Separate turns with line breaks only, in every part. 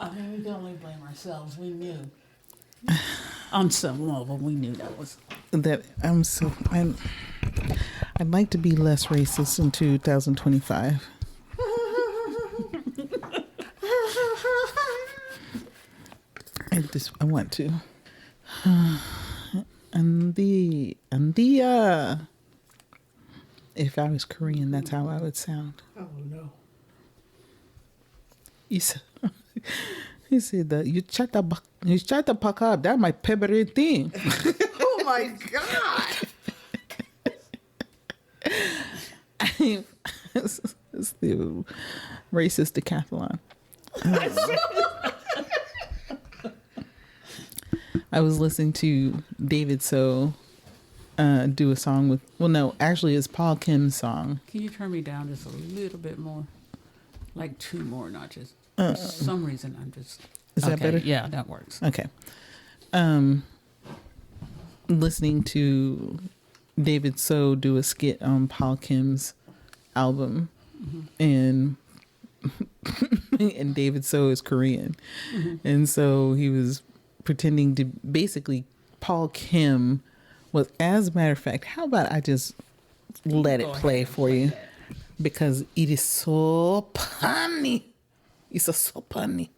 I mean, we can only blame ourselves. We knew. On some level, we knew that was.
I'd like to be less racist in 2025. I want to. If I was Korean, that's how I would sound.
Oh no.
He said that you shut the fuck up. That's my favorite thing.
Oh my God.
It's the racist decathlon. I was listening to David So do a song with, well, no, actually it's Paul Kim's song.
Can you turn me down just a little bit more? Like 2 more notches. For some reason, I'm just.
Is that better?
Yeah, that works.
Okay. Listening to David So do a skit on Paul Kim's album, and David So is Korean, and so he was pretending to basically Paul Kim was. As a matter of fact, how about I just let it play for you, because it is so funny. It's so funny.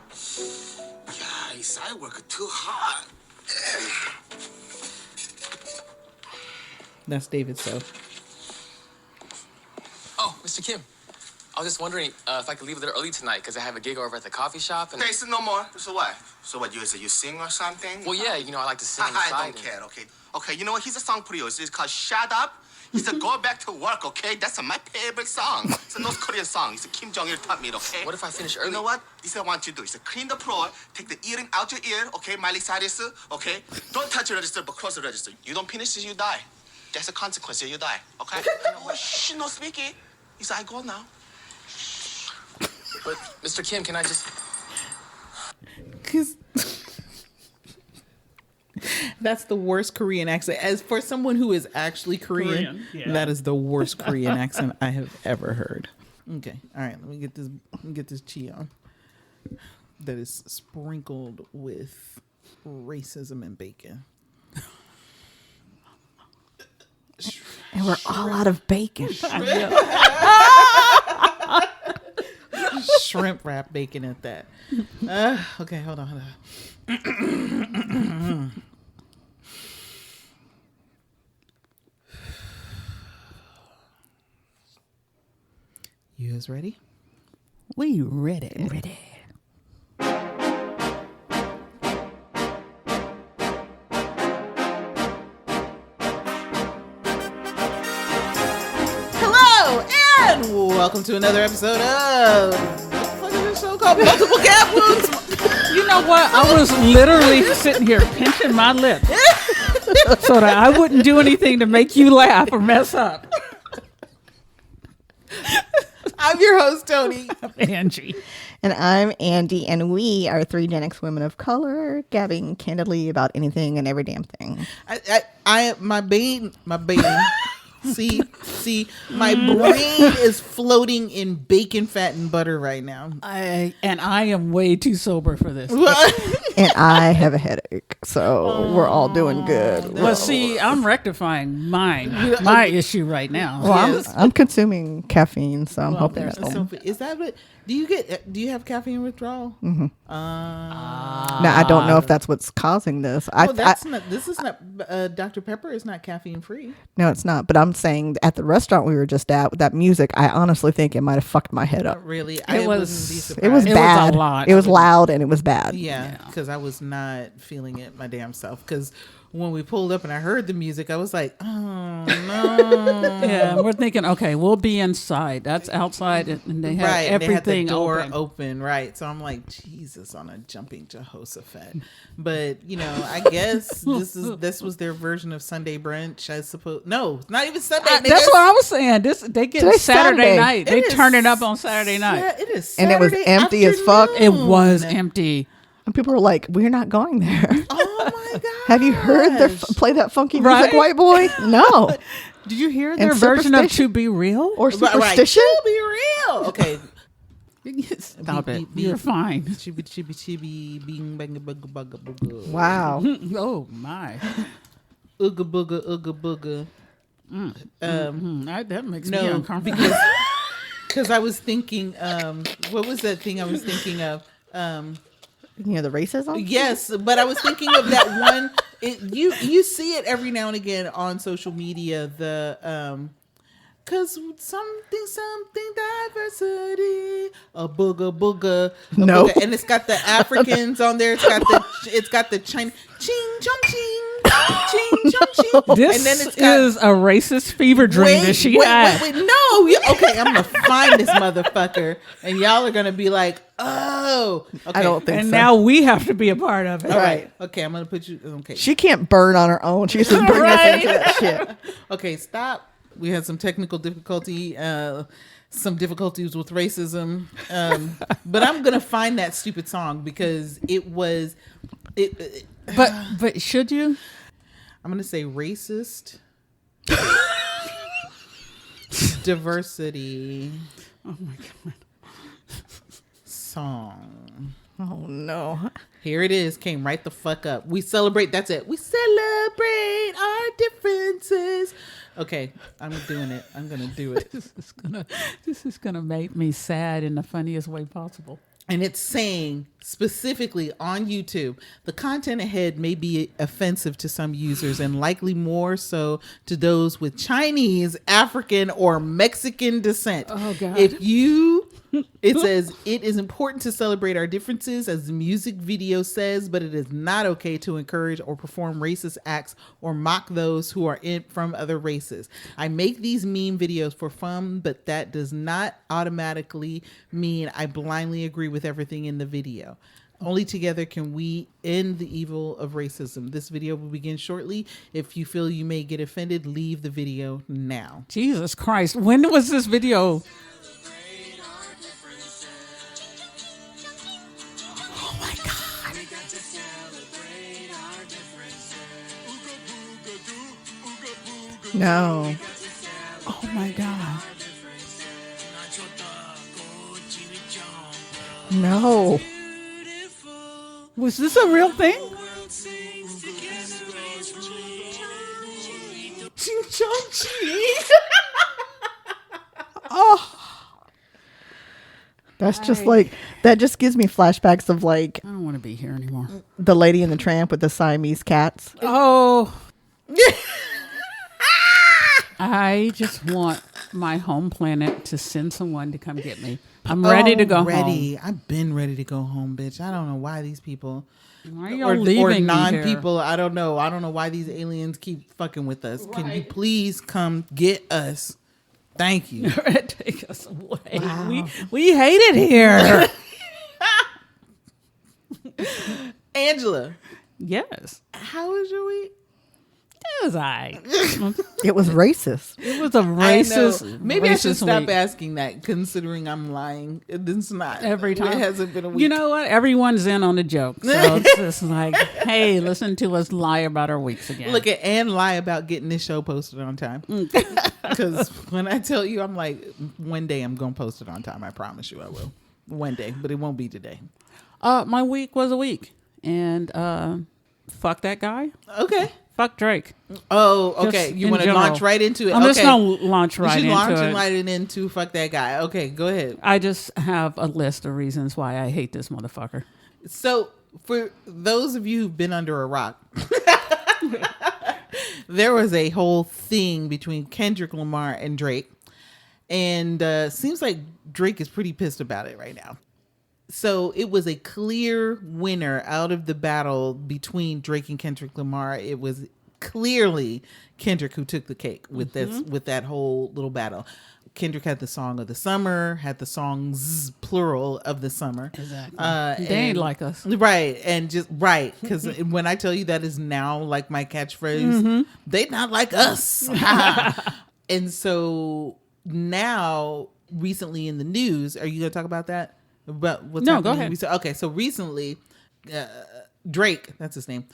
Guys, I work too hard.
That's David So.
Oh, Mr. Kim. I was just wondering if I could leave a little early tonight because I have a gig over at the coffee shop. And
Okay, so no more. So what? So what, you sing or something?
well, yeah, I like to sing on the
I
side.
don't care, okay? Okay, you know what? He's a song producer. It's called Shut Up. He said, go back to work, okay? That's my favorite song. It's a North Korean song. It's a Kim Jong-il taught me, okay?
What if I finish early?
You know what? This is what I want you to do. Is to clean the floor, take the earring out your ear, okay? Miley Cyrus, okay? Don't touch the register, but cross the register. You don't finish it, you die. That's the consequence. You die, okay? Oh, shh, no speaking. He said, I go now.
But, Mr. Kim, can I just...
Because that's the worst Korean accent. As for someone who is actually Korean,
yeah.
That is the worst Korean accent I have ever heard. Okay, all right. Let me get this chi on that is sprinkled with racism and bacon.
And we're all out of bacon.
Shrimp wrap bacon at that. Okay, hold on. You guys ready?
We ready.
Hello and welcome to another episode of what is this show called? Multiple Gap Wounds.
You know what? I was literally sitting here pinching my lips so that I wouldn't do anything to make you laugh or mess up.
I'm your host, Tony.
Angie.
And I'm Andy, and we are 3 Gen X women of color, gabbing candidly about anything and every damn thing.
My brain. See, my brain is floating in bacon, fat, and butter right now.
I am way too sober for this.
And I have a headache, so we're all doing good.
Well, see, I'm rectifying my issue right now.
Well,
Yes.
I'm consuming caffeine, so I'm
Well,
hoping
there's
that'll...
Is that what? Do you have caffeine withdrawal?
Mm-hmm. Now, I don't know if that's what's causing this.
This is not. Dr. Pepper is not caffeine free.
No, it's not. But I'm saying at the restaurant we were just at with that music, I honestly think it might have fucked my head up.
Really,
It was-
wouldn't be surprised.
It was
It was a
bad.
lot.
It was loud and it was bad.
Yeah, because I was not feeling it my damn self. Because when we pulled up and I heard the music, I was like, oh no.
Yeah, we're thinking, okay, we'll be inside. That's outside, and they have
Right,
everything
they had the door
open.
right? So I'm like, Jesus, on a jumping Jehoshaphat. But I guess this was their version of Sunday brunch, I suppose. No, not even Sunday.
That's what I was saying. They get
Today's
Saturday
Saturday.
night. They
It
turn
is
it up on Saturday night.
Yeah, it is,
And it was
Saturday
empty as fuck.
It
afternoon.
was empty.
And people were like, we're not going there.
Oh my God.
Have you heard their play that funky music,
Right?
white boy? No.
Did you hear
And
their version of
Superstition?
"To Be Real"?
Or
Right,
superstition?
to be real. Okay.
Stop
Beep,
it.
beep, beep.
You're fine.
Chibi chibi chibi bing bang bugga bugga bugga.
Wow.
Oh my.
Ooga booga ooga booga.
That makes me
No,
uncomfortable.
because I was thinking, what was that thing I was thinking of?
You know the racism?
Yes, but I was thinking of that one. You see it every now and again on social media. The cause something diversity, a booga booga, a
No.
booga, and it's got the Africans on there. It's got the China ching chong ching ching chong ching.
This
and then it's got,
is a racist fever dream that she had.
wait, no. Okay, I'm gonna find this motherfucker, and y'all are gonna be like, oh, okay.
I don't think
And
so.
now we have to be a part of it.
All right. Okay, I'm gonna put you. Okay.
She can't burn on her own. She just bring us
Right.
into that shit.
Okay, stop. We had some technical difficulty, some difficulties with racism, but I'm gonna find that stupid song because it was.
But should you?
I'm gonna say racist. Diversity
Oh my god.
song.
Oh no.
Here it is. Came right the fuck up. We celebrate. That's it. We celebrate our differences. Okay, I'm doing it. I'm gonna do it.
This is gonna make me sad in the funniest way possible.
And it's saying specifically on YouTube, the content ahead may be offensive to some users and likely more so to those with Chinese, African, or Mexican descent.
Oh, God.
It says, it is important to celebrate our differences, as the music video says, but it is not okay to encourage or perform racist acts or mock those who are from other races. I make these meme videos for fun, but that does not automatically mean I blindly agree with everything in the video. Only together can we end the evil of racism. This video will begin shortly. If you feel you may get offended, leave the video now.
Jesus Christ. When was this video? Oh my God.
No.
Oh my God.
No.
Was this a real thing?
Ching chong ching.
That's just like, that just gives me flashbacks of like
I don't want to be here anymore.
the Lady and the Tramp with the Siamese cats.
Oh. I just want my home planet to send someone to come get me. I'm ready to go home.
I've been ready to go home, bitch. I don't know why these people
Why are y'all leaving me here?
non-people. I don't know. I don't know why these aliens keep fucking with us. Can you please come get us? Thank you.
Take us away. We hate it here.
Angela,
Yes.
how was your week?
It was I.
It was racist.
It was a
I know.
racist.
Maybe I should
racist
stop
week.
asking that, considering I'm lying. It's not.
Every time.
It hasn't been a week.
You know what? Everyone's in on the joke. So it's just like, hey, listen to us lie about our weeks again.
Look at and lie about getting this show posted on time. Because when I tell you, I'm like, one day I'm going to post it on time. I promise you I will. One day, but it won't be today.
my week was a week. And fuck that guy.
Okay.
Fuck Drake.
Oh, okay.
Just
You
in
want to
general.
launch right into it?
I'm
okay.
just going to launch right
She's
into
launching
it.
right into fuck that guy. Okay, go ahead.
I just have a list of reasons why I hate this motherfucker.
So, for those of you who've been under a rock, there was a whole thing between Kendrick Lamar and Drake. And seems like Drake is pretty pissed about it right now. So it was a clear winner out of the battle between Drake and Kendrick Lamar. It was clearly Kendrick who took the cake with this, with that whole little battle. Kendrick had the song of the summer, had the songs plural of the summer.
Exactly.
They
They ain't like us.
Right. And just right. Because when I tell you that is now like my catchphrase, they not like us. And so now recently in the news, are you going to talk about that? About what's
No,
happening?
go ahead.
Okay. So recently, Drake, that's his name,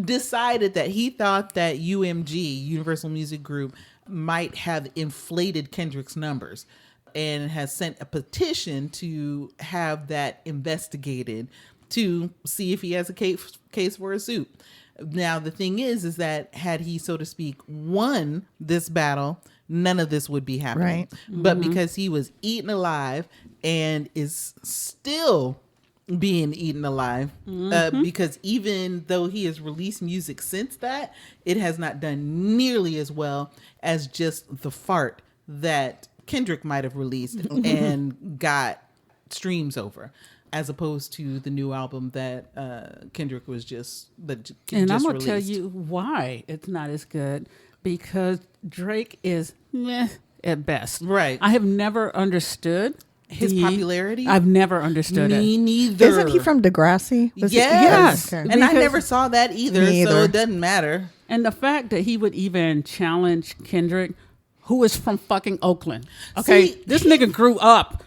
decided that he thought that UMG, Universal Music Group, might have inflated Kendrick's numbers, and has sent a petition to have that investigated to see if he has a case for a suit. Now, the thing is that had he, so to speak, won this battle, none of this would be happening.
Right.
But because he was eaten alive and is still being eaten alive, because even though he has released music since that, it has not done nearly as well as just the fart that Kendrick might have released and got streams over, as opposed to the new album that Kendrick was just
And I'm going to
released.
tell you why it's not as good, because Drake is meh at best.
Right.
I have never understood
His popularity?
I've never understood
Me
it.
neither.
Isn't he from Degrassi? Was he-
Yes.
Okay.
And I
Because-
never saw that either,
Me
so
either.
it doesn't matter.
And the fact that he would even challenge Kendrick, who is from fucking Oakland. Okay,
See,
this nigga grew up.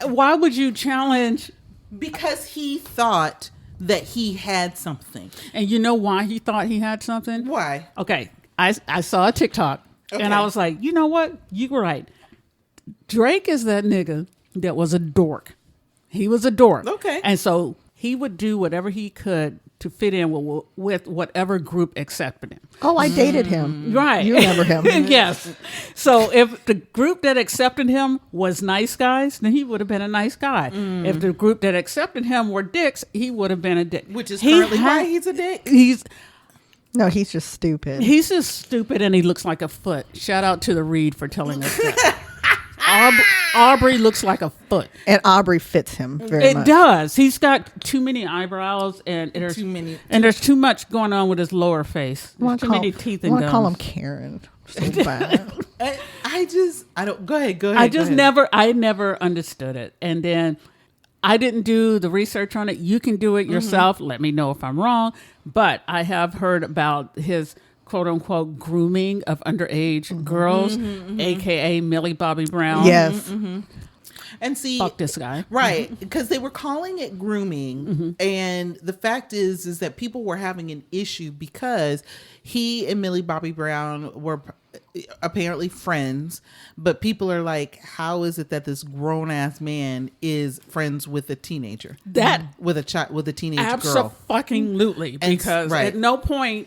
Why would you challenge?
Because he thought that he had something.
And you know why he thought he had something?
Why?
Okay, I saw a TikTok and I
Okay.
was like, you know what? You were right. Drake is that nigga that was a dork. He was a dork.
Okay.
And so he would do whatever he could to fit in with whatever group accepted him.
Oh, I dated him.
Right.
You remember him.
Yes. So if the group that accepted him was nice guys, then he would have been a nice guy. If the group that accepted him were dicks, he would have been a dick.
Which is
He
currently
had-
why he's a dick.
No, he's just stupid.
He's just stupid and he looks like a foot. Shout out to the Reed for telling us that. Aubrey looks like a foot.
And Aubrey fits him very
It
much.
does. He's got too many eyebrows and there's too much going on with his lower face. There's too many teeth
I
and
want to call him
gums.
Karen. So bad.
I don't, go ahead.
I never understood it. And then I didn't do the research on it. You can do it yourself. Let me know if I'm wrong. But I have heard about his quote unquote grooming of underage girls, AKA Millie Bobby Brown.
Yes.
And see,
Fuck this guy.
right? Because they were calling it grooming, and the fact is that people were having an issue because he and Millie Bobby Brown were apparently friends, but people are like, how is it that this grown ass man is friends with a teenager, with a teenage girl?
Absolutely. Because
right.
at no point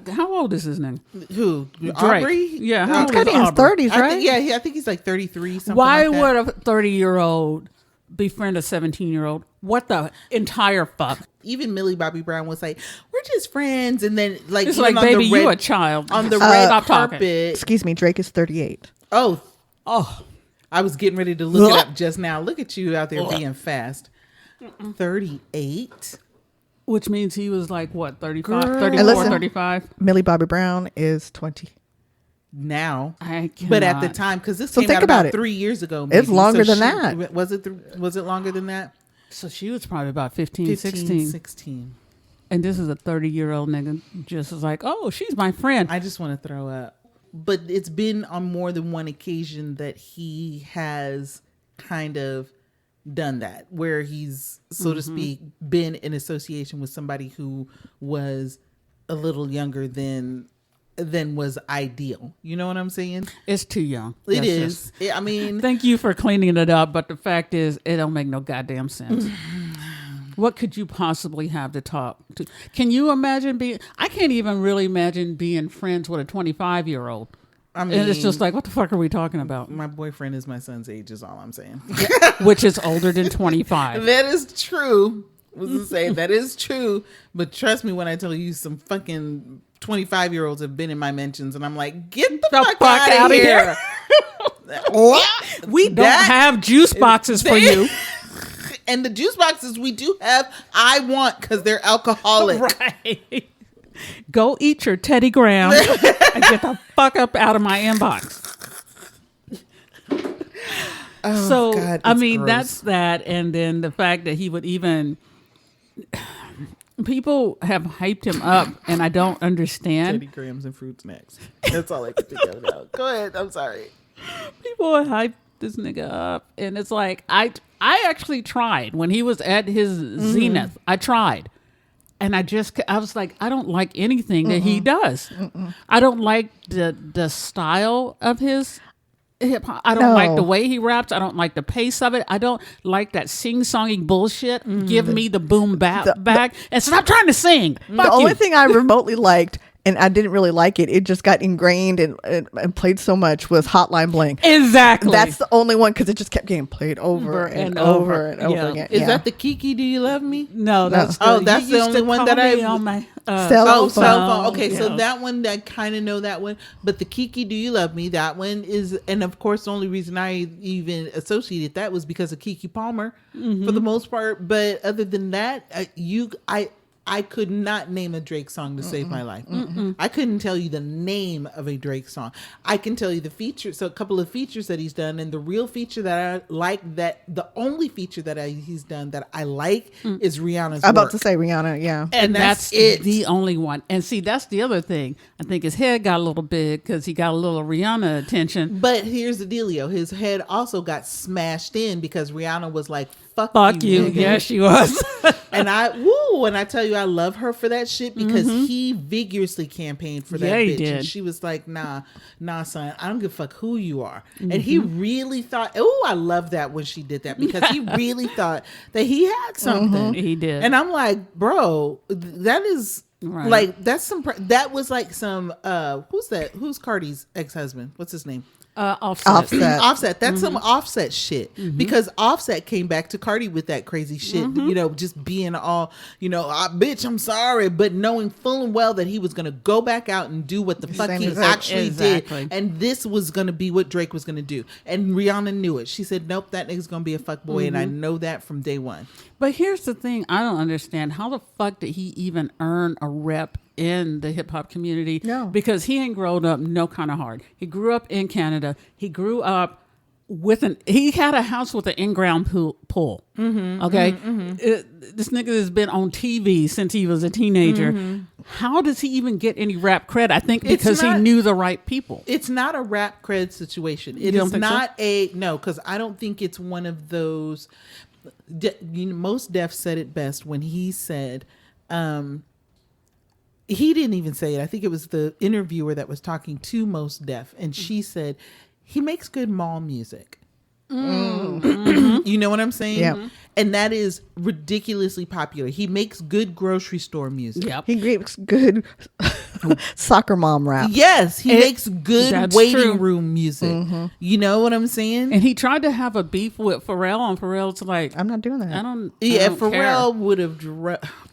how old is his name?
Who?
Drake.
Aubrey?
Yeah, how
He's
old is
got in his
Aubrey?
30s, right?
I think he's like 33. Something
Why
like
would
that.
a 30-year-old befriend a 17-year-old? What the entire fuck?
Even Millie Bobby Brown was like, "We're just friends," and then like,
It's
even
like,
on
baby,
the red,
you a child.
on the
Stop
red
talking.
carpet.
Excuse me, Drake is 38.
Oh,
Oh,
I was getting ready to look it up just now. Look at you out there being fast. 38.
which means he was like, what, 35,
Girl.
34,
And listen,
35?
Millie Bobby Brown is 20.
Now,
I
but at the
cannot.
time, because this
So
came
think
out
about
about
it.
3 years ago.
It's longer than
she-
that.
Was it? Was it longer than that?
So she was probably about 15,
15,
16.
16.
And this is a 30-year-old nigga just is like, oh, she's my friend.
I just want to throw up. But it's been on more than one occasion that he has kind of done that, where he's, so to speak, been in association with somebody who was a little younger than was ideal. You know what I'm saying?
It's too young.
It
That's
is.
just-
I mean,
Thank you for cleaning it up, but the fact is, it don't make no goddamn sense. What could you possibly have to talk to? Can you imagine being? I can't even really imagine being friends with a 25-year-old.
I mean,
And it's just like, what the fuck are we talking about?
my boyfriend is my son's age, is all I'm saying.
Which is older than 25.
That is true. I was to say that is true, but trust me when I tell you, some fucking 25-year-olds have been in my mentions, and I'm like, get the fuck out
outta
of here.
We don't have juice boxes for you.
And the juice boxes we do have, I want, because they're alcoholic.
Right. Go eat your Teddy Graham and get the fuck up out of my inbox.
Oh,
So,
God,
I
it's
mean,
gross.
that's that. And then the fact that he would even, people have hyped him up and I don't understand.
Teddy Grahams and fruit snacks. That's all I can think of now. Go ahead. I'm sorry.
People have hyped this nigga up and it's like, I actually tried when he was at his zenith. I tried. And I was like, I don't like anything that he does. I don't like the style of his hip hop. I don't like the way he raps. I don't like the pace of it. I don't like that sing-songy bullshit. Give me the boom bap back and stop trying to sing.
The only thing I remotely liked, and I didn't really like it, it just got ingrained and played so much, was Hotline Bling.
Exactly.
That's the only one, because it just kept getting played over and over and over again.
Is that the Kiki Do You Love Me?
No, that's
that's the only one that I
on my
cell
phone. Okay,
Yeah.
so that one, I kind of know that one, but the Kiki Do You Love Me, that one is, and of course the only reason I even associated that was because of Keke Palmer for the most part. But other than that, I could not name a Drake song to save my life. I couldn't tell you the name of a Drake song. I can tell you the features, so a couple of features that he's done, and the real feature that I like, that the only feature that he's done that I like is Rihanna's
I'm about
work.
to say Rihanna, yeah.
And that's it.
The only one. And see, that's the other thing. I think his head got a little big because he got a little Rihanna attention.
But here's the dealio. His head also got smashed in because Rihanna was like, fuck you. Nigga.
Yeah, she was.
And I tell you, I love her for that shit because he vigorously campaigned for that
Yeah, he
bitch.
did.
And she was like, nah, son, I don't give a fuck who you are. And he really thought, I love that when she did that because he really thought that he had something.
He did.
And I'm like, bro, that is like, that's that was like some, who's that? Who's Cardi's ex-husband? What's his name?
Offset.
That's some Offset shit because Offset came back to Cardi with that crazy shit, just being all, bitch, I'm sorry, but knowing full and well that he was going to go back out and do what the fuck
Same
he
as
actually
exactly.
did. And this was going to be what Drake was going to do. And Rihanna knew it. She said, nope, that nigga's going to be a fuck boy. And I know that from day one.
But here's the thing. I don't understand. How the fuck did he even earn a rep in the hip hop community?
No.
Because he ain't grown up no kind of hard. He grew up in Canada. He grew up he had a house with an in-ground pool. Okay. This nigga has been on TV since he was a teenager. How does he even get any rap cred? I think because he knew the right people.
It's not a rap cred situation. It is not no, because I don't think it's one of those. Most Def said it best when he said, he didn't even say it. I think it was the interviewer that was talking to Most Def, and she said, he makes good mall music. You know what I'm saying?
Yeah.
And that is ridiculously popular. He makes good grocery store music.
Yep.
He makes good soccer mom rap.
Yes, he makes good
that's
waiting
true.
room music. You know what I'm saying?
And he tried to have a beef with Pharrell, and Pharrell's like,
I'm not doing that.
I don't
Pharrell
care.
would have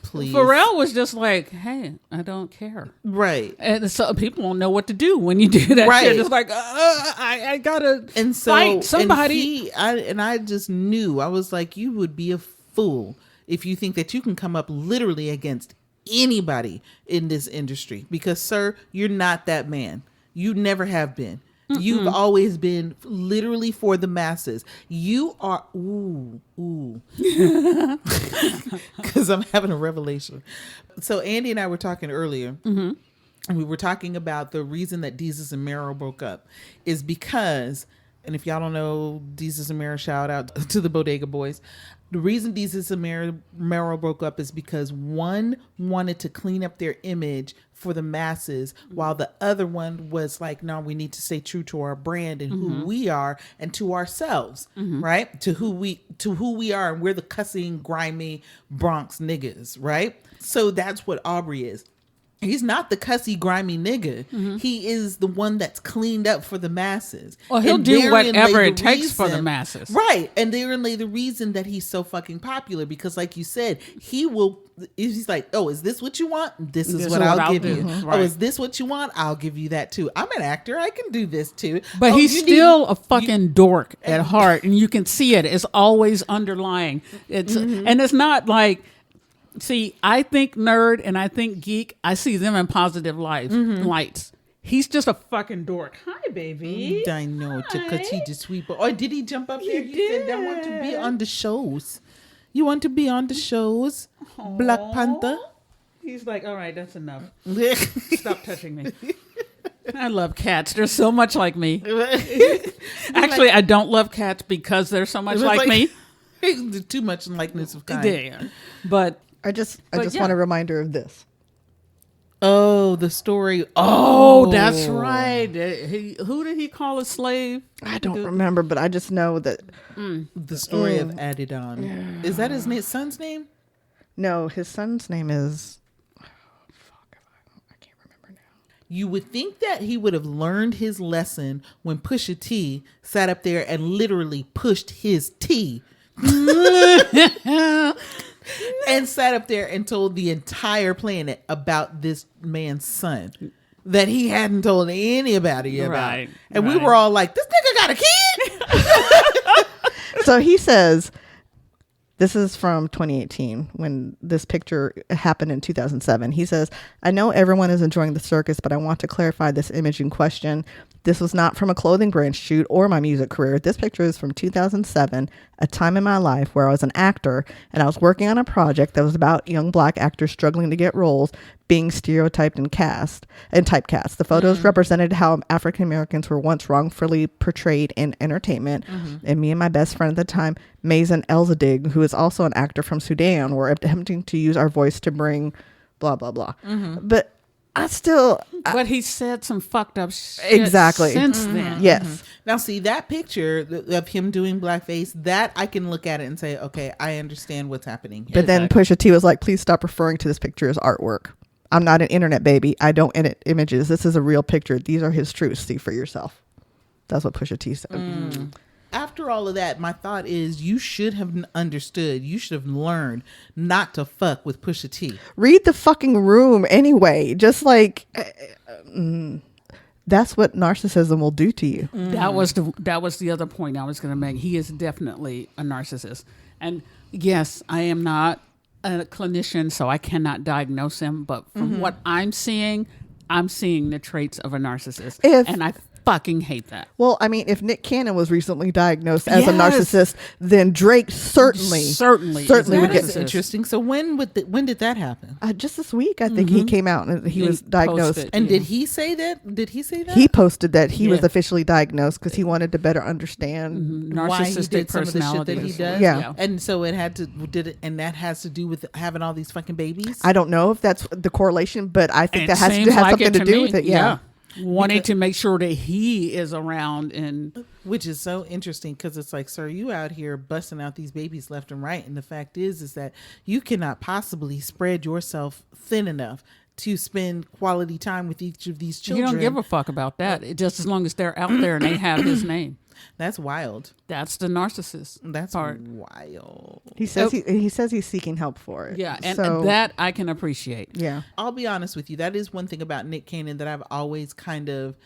please.
Pharrell was just like, hey, I don't care.
Right.
And so people won't know what to do when you do that.
Right.
Shit. It's like, I gotta
And so
fight somebody.
And I just knew, I was like, you would be a fool if you think that you can come up literally against anybody in this industry, because sir, you're not that man. You never have been. You've always been literally for the masses. You are because I'm having a revelation. So Andy and I were talking earlier, and we were talking about the reason that Deezus and Mero broke up is because, and if y'all don't know, Deezus and Mero, shout out to the Bodega Boys. The reason Deezus and Mero broke up is because one wanted to clean up their image for the masses, while the other one was like, no, we need to stay true to our brand and who we are and to ourselves, right? To who we are, and we're the cussing, grimy Bronx niggas, right? So that's what Aubrey is. He's not the cussy, grimy nigga. He is the one that's cleaned up for the masses.
Well, he'll
And
do
therein
whatever
lay
it
the
takes for the
reason-
masses.
Right. And therein lay the reason that he's so fucking popular, because like you said, he's like, oh, is this what you want? This is what I'll give you.
Right.
Oh, is this what you want? I'll give you that too. I'm an actor. I can do this too.
But
Oh,
he's
you
still
need-
a fucking dork at heart, and you can see it. It's always underlying. It's and it's not like, see, I think nerd and I think geek. I see them in positive lights. He's just a fucking dork. Hi, baby.
I know, because he just sweep. Oh, did he jump up there? He said, I want to be on the shows. You want to be on the shows, Black Panther?
He's like, all right, that's enough. Stop touching me. I love cats. They're so much like me. Actually, I don't love cats because they're so much like me.
Too much likeness of kind.
Yeah. But
I just
yeah.
want a reminder of this.
Oh, the story.
oh, that's right. Who did he call a slave?
I don't remember, but I just know that
The story of Adidon. Is that his son's name?
no, his son's name is. I can't remember now.
You would think that he would have learned his lesson when Pusha T sat up there and literally pushed his T. And sat up there and told the entire planet about this man's son that he hadn't told anybody about.
Right,
And we
right.
were all like, this nigga got a kid?
So he says, this is from 2018 when this picture happened in 2007. He says, I know everyone is enjoying the circus, but I want to clarify this image in question. This was not from a clothing brand shoot or my music career. This picture is from 2007, a time in my life where I was an actor and I was working on a project that was about young black actors struggling to get roles, being stereotyped and typecast. The photos represented how African Americans were once wrongfully portrayed in entertainment. And me and my best friend at the time, Mazen Elzadig, who is also an actor from Sudan, were attempting to use our voice to bring blah, blah, blah. But I still...
But he said some fucked up shit
Exactly.
since then.
Yes.
Now, see, that picture of him doing blackface, that I can look at it and say, okay, I understand what's happening here.
But then Pusha T was like, please stop referring to this picture as artwork. I'm not an internet baby. I don't edit images. This is a real picture. These are his truths. See for yourself. That's what Pusha T said.
After all of that, my thought is you should have understood. You should have learned not to fuck with Pusha T.
Read the fucking room anyway. Just like, that's what narcissism will do to you.
That was the other point I was going to make. He is definitely a narcissist. And yes, I am not a clinician, so I cannot diagnose him. But from what I'm seeing the traits of a narcissist. And I fucking hate that.
Well, I mean, if Nick Cannon was recently diagnosed as a
Yes.
narcissist, then Drake certainly
is
would
That
get
is interesting. So when did that happen?
just this week. I think he came out and he was diagnosed.
posted.
And
Yeah.
did he say that? Did he say that?
He posted that he was
Yeah.
officially diagnosed because he wanted to better understand.
why he
Narcissistic
did some of the shit
personality
that he
disorder.
does.
Yeah.
And so and that has to do with having all these fucking babies.
I don't know if that's the correlation, but I think
It
that has to
seems
have
like
something
it
to do
me.
with it. Yeah.
Wanting to make sure that he is around and
Which is so interesting because it's like, sir, you out here busting out these babies left and right. And the fact is that you cannot possibly spread yourself thin enough to spend quality time with each of these children.
you don't give a fuck about that. Just as long as they're out there and they have his name.
That's wild.
That's the narcissist
That's
part.
wild.
He says he says he's seeking help for it.
Yeah, and
So,
that I can appreciate.
yeah.
I'll be honest with you. That is one thing about Nick Cannon that I've always kind of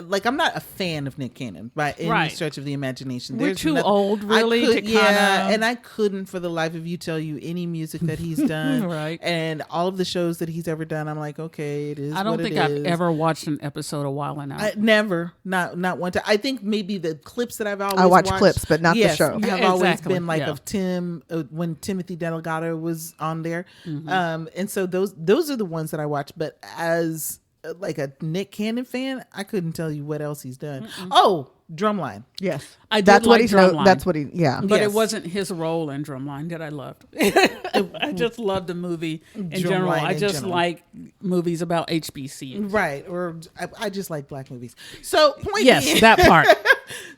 like. I'm not a fan of Nick Cannon by any
Right.
stretch of the imagination.
We're too old, really, to
yeah,
kinda-
and I couldn't for the life of you tell you any music that he's done.
Right.
And all of the shows that he's ever done, I'm like, okay, it is.
I don't
what
think
it
I've
is.
ever watched an episode of Wild 'N Out.
I never, not one time. I think maybe the clips that I've always
I watch
watched,
clips, but not the
yes,
show.
Have
Yeah,
always
exactly.
been like
Yeah.
of Tim when Timothy Delgado was on there,
Mm-hmm.
and so those are the ones that I watch. But as like a Nick Cannon fan, I couldn't tell you what else he's done. Oh, Drumline.
Yes.
I did
That's what
like
he's
Drumline.
That's what he. Yeah.
But
Yes.
it wasn't his role in Drumline that I loved. I just loved the movie in general.
Drumline
I
in
just
general.
like movies about HBC.
Right, or I just like black movies. So point
Yes,
being-
that part.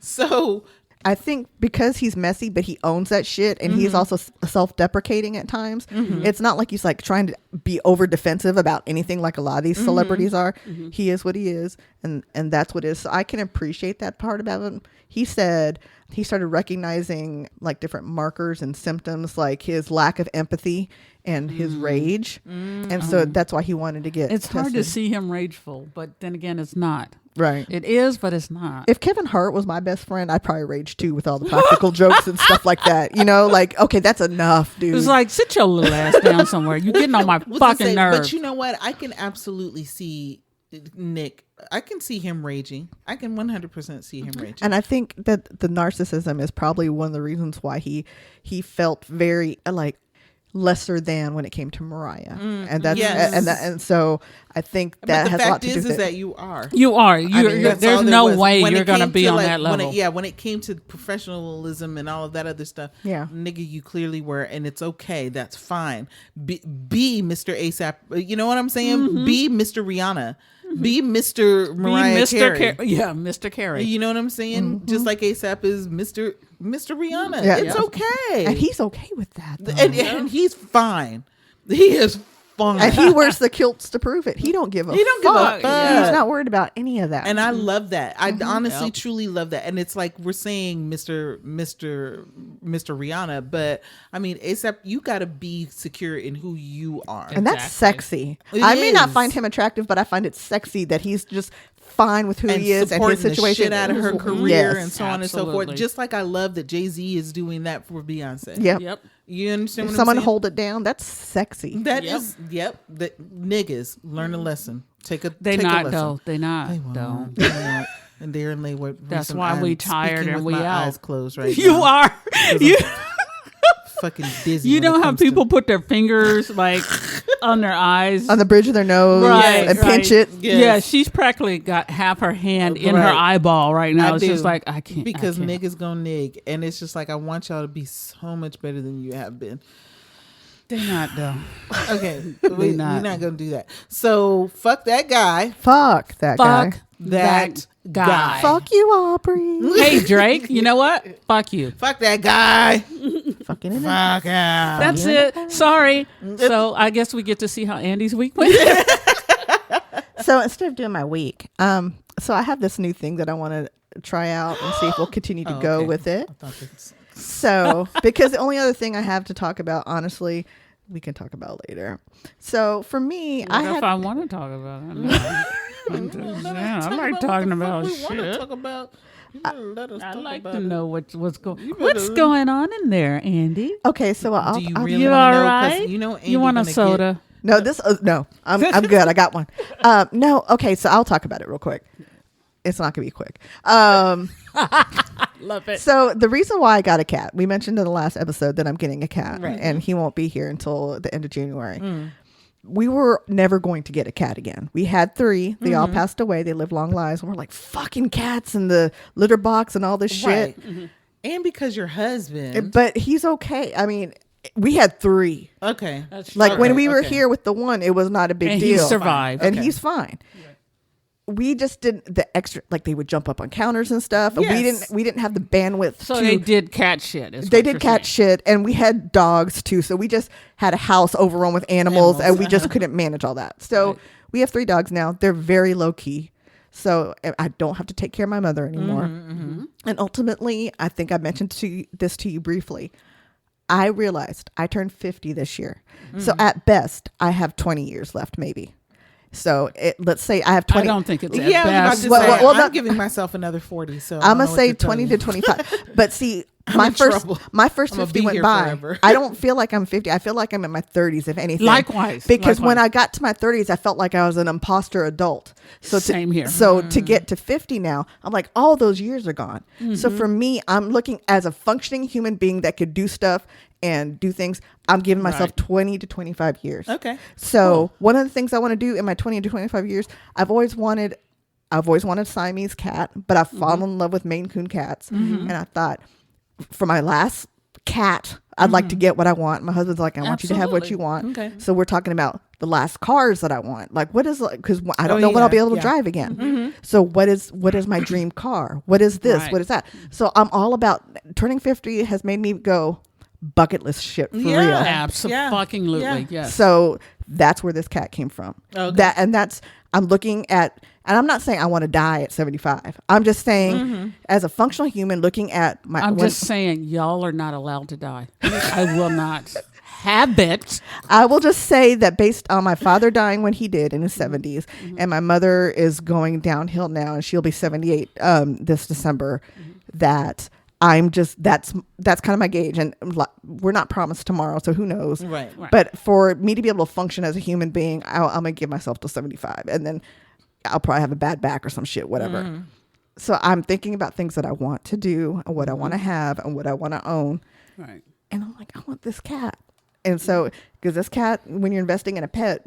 So
I think because he's messy, but he owns that shit, and he's also self-deprecating at times. It's not like he's like trying to be over defensive about anything like a lot of these celebrities are. He is what he is, and that's what it is. So I can appreciate that part about him. He said he started recognizing like different markers and symptoms, like his lack of empathy and his rage, and so that's why he wanted to get.
It's hard to
tested.
see him rageful, but then again, it's not.
Right.
It is, but it's not.
If Kevin Hart was my best friend, I'd probably rage too with all the practical jokes and stuff like that. You know, like, okay, that's enough, dude.
It's like, sit your little ass down somewhere. You're getting on my
was gonna
fucking
say,
nerves.
But you know what? I can absolutely see Nick. I can see him raging. I can 100% see him raging.
And I think that the narcissism is probably one of the reasons why he felt very lesser than when it came to Mariah, and that's
Yes.
and so I think that
but the
has a lot
fact
to do
is
with it.
that you are.
You are.
I mean, that's
There's
all there
no
was.
way
When
you're
it
going to
came
be
to,
on
like,
that level.
when it came to professionalism and all of that other stuff,
Yeah.
nigga, you clearly were, and it's okay. That's fine. Be Mr. ASAP. You know what I'm saying? Be Mr. Rihanna. Be Mr. Mariah Carey.
Mr. Carey.
You know what I'm saying? Just like ASAP is Mr. Rihanna.
Yeah.
It's okay.
And he's okay with that. Though.
And he's fine. He is fine.
And he wears the kilts to prove it. He don't give a
He don't give a
fuck.
fuck.
He's not worried about any of that.
And I love that. I honestly,
Yep.
truly love that. And it's like we're saying Mr. Rihanna, but I mean, ASAP, you got to be secure in who you are.
and that's
Exactly.
sexy.
It
I may not
is.
find him attractive, but I find it sexy that he's just fine with who
And
he is and his
supporting the
situation.
shit out of her career
Yes.
and so on and so
Absolutely.
forth. Just like I love that Jay-Z is doing that for Beyonce.
Yep.
Yep.
You understand
If
what
someone
I'm saying?
hold it down, that's sexy.
That
Yep.
is, the niggas learn a lesson. Take a
They
take a
not
lesson.
though. They not
They
though.
won't. They won't. And there and they were.
That's
listen,
why we
I'm
tired
speaking
and
with
we
my
out.
eyes closed right
You
now.
are. You,
Fucking dizzy.
you
when
know
it
how
comes to-
people put their fingers like on their eyes.
On the bridge of their nose
Right,
and pinch
right.
it.
Yes.
Yeah, she's practically got half her hand in her
Right.
eyeball right now.
I
It's just
do.
like I can't
because
I can't.
niggas gonna nig, and it's just like I want y'all to be so much better than you have been.
They not though.
Okay, we're
not.
not gonna do that. So fuck that guy.
Fuck that guy.
Fuck
That guy.
Fuck you, Aubrey.
Hey Drake, you know what? Fuck you.
Fuck that guy.
Fucking in it.
Fuck him.
That's it. Sorry. So I guess we get to see how Andy's week went.
So instead of doing my week, so I have this new thing that I want to try out and see if we'll continue to go
okay.
with it.
I thought this-
So, because the only other thing I have to talk about, honestly, we can talk about later. So for me,
What
I
if
had
I want to talk about it? I'm just saying, I like talking about
we want to
shit.
talk about. You better let us
I
talk
like
about
to
it.
know what's
better-
going on in there, Andy.
okay. So I'll,
Do you
I'll-
really
You
want
all
to know? 'Cause
right?
You know, Andy
You want a
gonna get-
soda?
no, this no, I'm good. I got one. No, okay. So I'll talk about it real quick. It's not gonna be quick.
Love it.
So the reason why I got a cat, we mentioned in the last episode that I'm getting a cat,
Right.
and he won't be here until the end of January. We were never going to get a cat again. We had 3. They all passed away. They lived long lives. And we're like, fucking cats in the litter box and all this shit.
Right. And because your husband.
But he's okay. I mean, we had 3.
Okay.
That's
Like
Okay,
when we were
okay.
here with the one, it was not a big
And
deal.
he survived.
And
Okay.
he's fine. We just didn't the extra, like they would jump up on counters and stuff. And
Yes.
we didn't have the bandwidth
So
to
they did cat shit. is
they
what
did
you're
cat
saying.
shit, and we had dogs too. So we just had a house overrun with animals, and we just couldn't manage all that. So
Right.
we have 3 dogs now. They're very low key. So I don't have to take care of my mother anymore. And ultimately, I think I mentioned this to you briefly. I realized I turned 50 this year. So at best, I have 20 years left, maybe. So let's say I have 20.
I don't think it's at
Yeah, I was about
best.
to
Well,
say,
well, well,
I'm
that-
giving myself another 40. So
I'm
gonna
gonna say 20 to 25. But see, my
in
first
trouble.
my first
I'm gonna
50
be
went
here
by.
forever.
I don't feel like I'm 50. I feel like I'm in my 30s, if anything.
Likewise,
Because when
likewise.
I got to my 30s, I felt like I was an imposter adult. So
Same here.
So to get to 50 now, I'm like, all those years are gone. So for me, I'm looking as a functioning human being that could do stuff and do things. I'm giving myself
Right.
20 to 25 years.
Okay.
So one of the things I want to do in my 20 to 25 years, I've always wanted a Siamese cat, but I've fallen in love with Maine Coon cats. And I thought for my last cat, I'd like to get what I want. My husband's like, I want you to have what you want.
Okay.
So we're talking about the last cars that I want. Like what is, because I don't know when I'll be able to
yeah.
drive again. So what is my dream car? What is this?
Right.
What is that? So I'm all about turning 50 has made me go bucket list shit for
Yeah.
real.
Absolutely.
Yeah.
Yes.
So that's where this cat came from.
Okay.
I'm looking at, and I'm not saying I want to die at 75. I'm just saying, as a functional human, looking at my.
I'm
when-
just saying, y'all are not allowed to die. I will not have it.
I will just say that based on my father dying when he did in his 70s, and my mother is going downhill now, and she'll be 78 this December. That I'm just that's kind of my gauge, and we're not promised tomorrow, so who knows?
Right.
But for me to be able to function as a human being, I'm gonna give myself to 75, and then I'll probably have a bad back or some shit, whatever. So I'm thinking about things that I want to do, and what I want to have, and what I want to own.
Right.
And I'm like, I want this cat. And so, because this cat, when you're investing in a pet,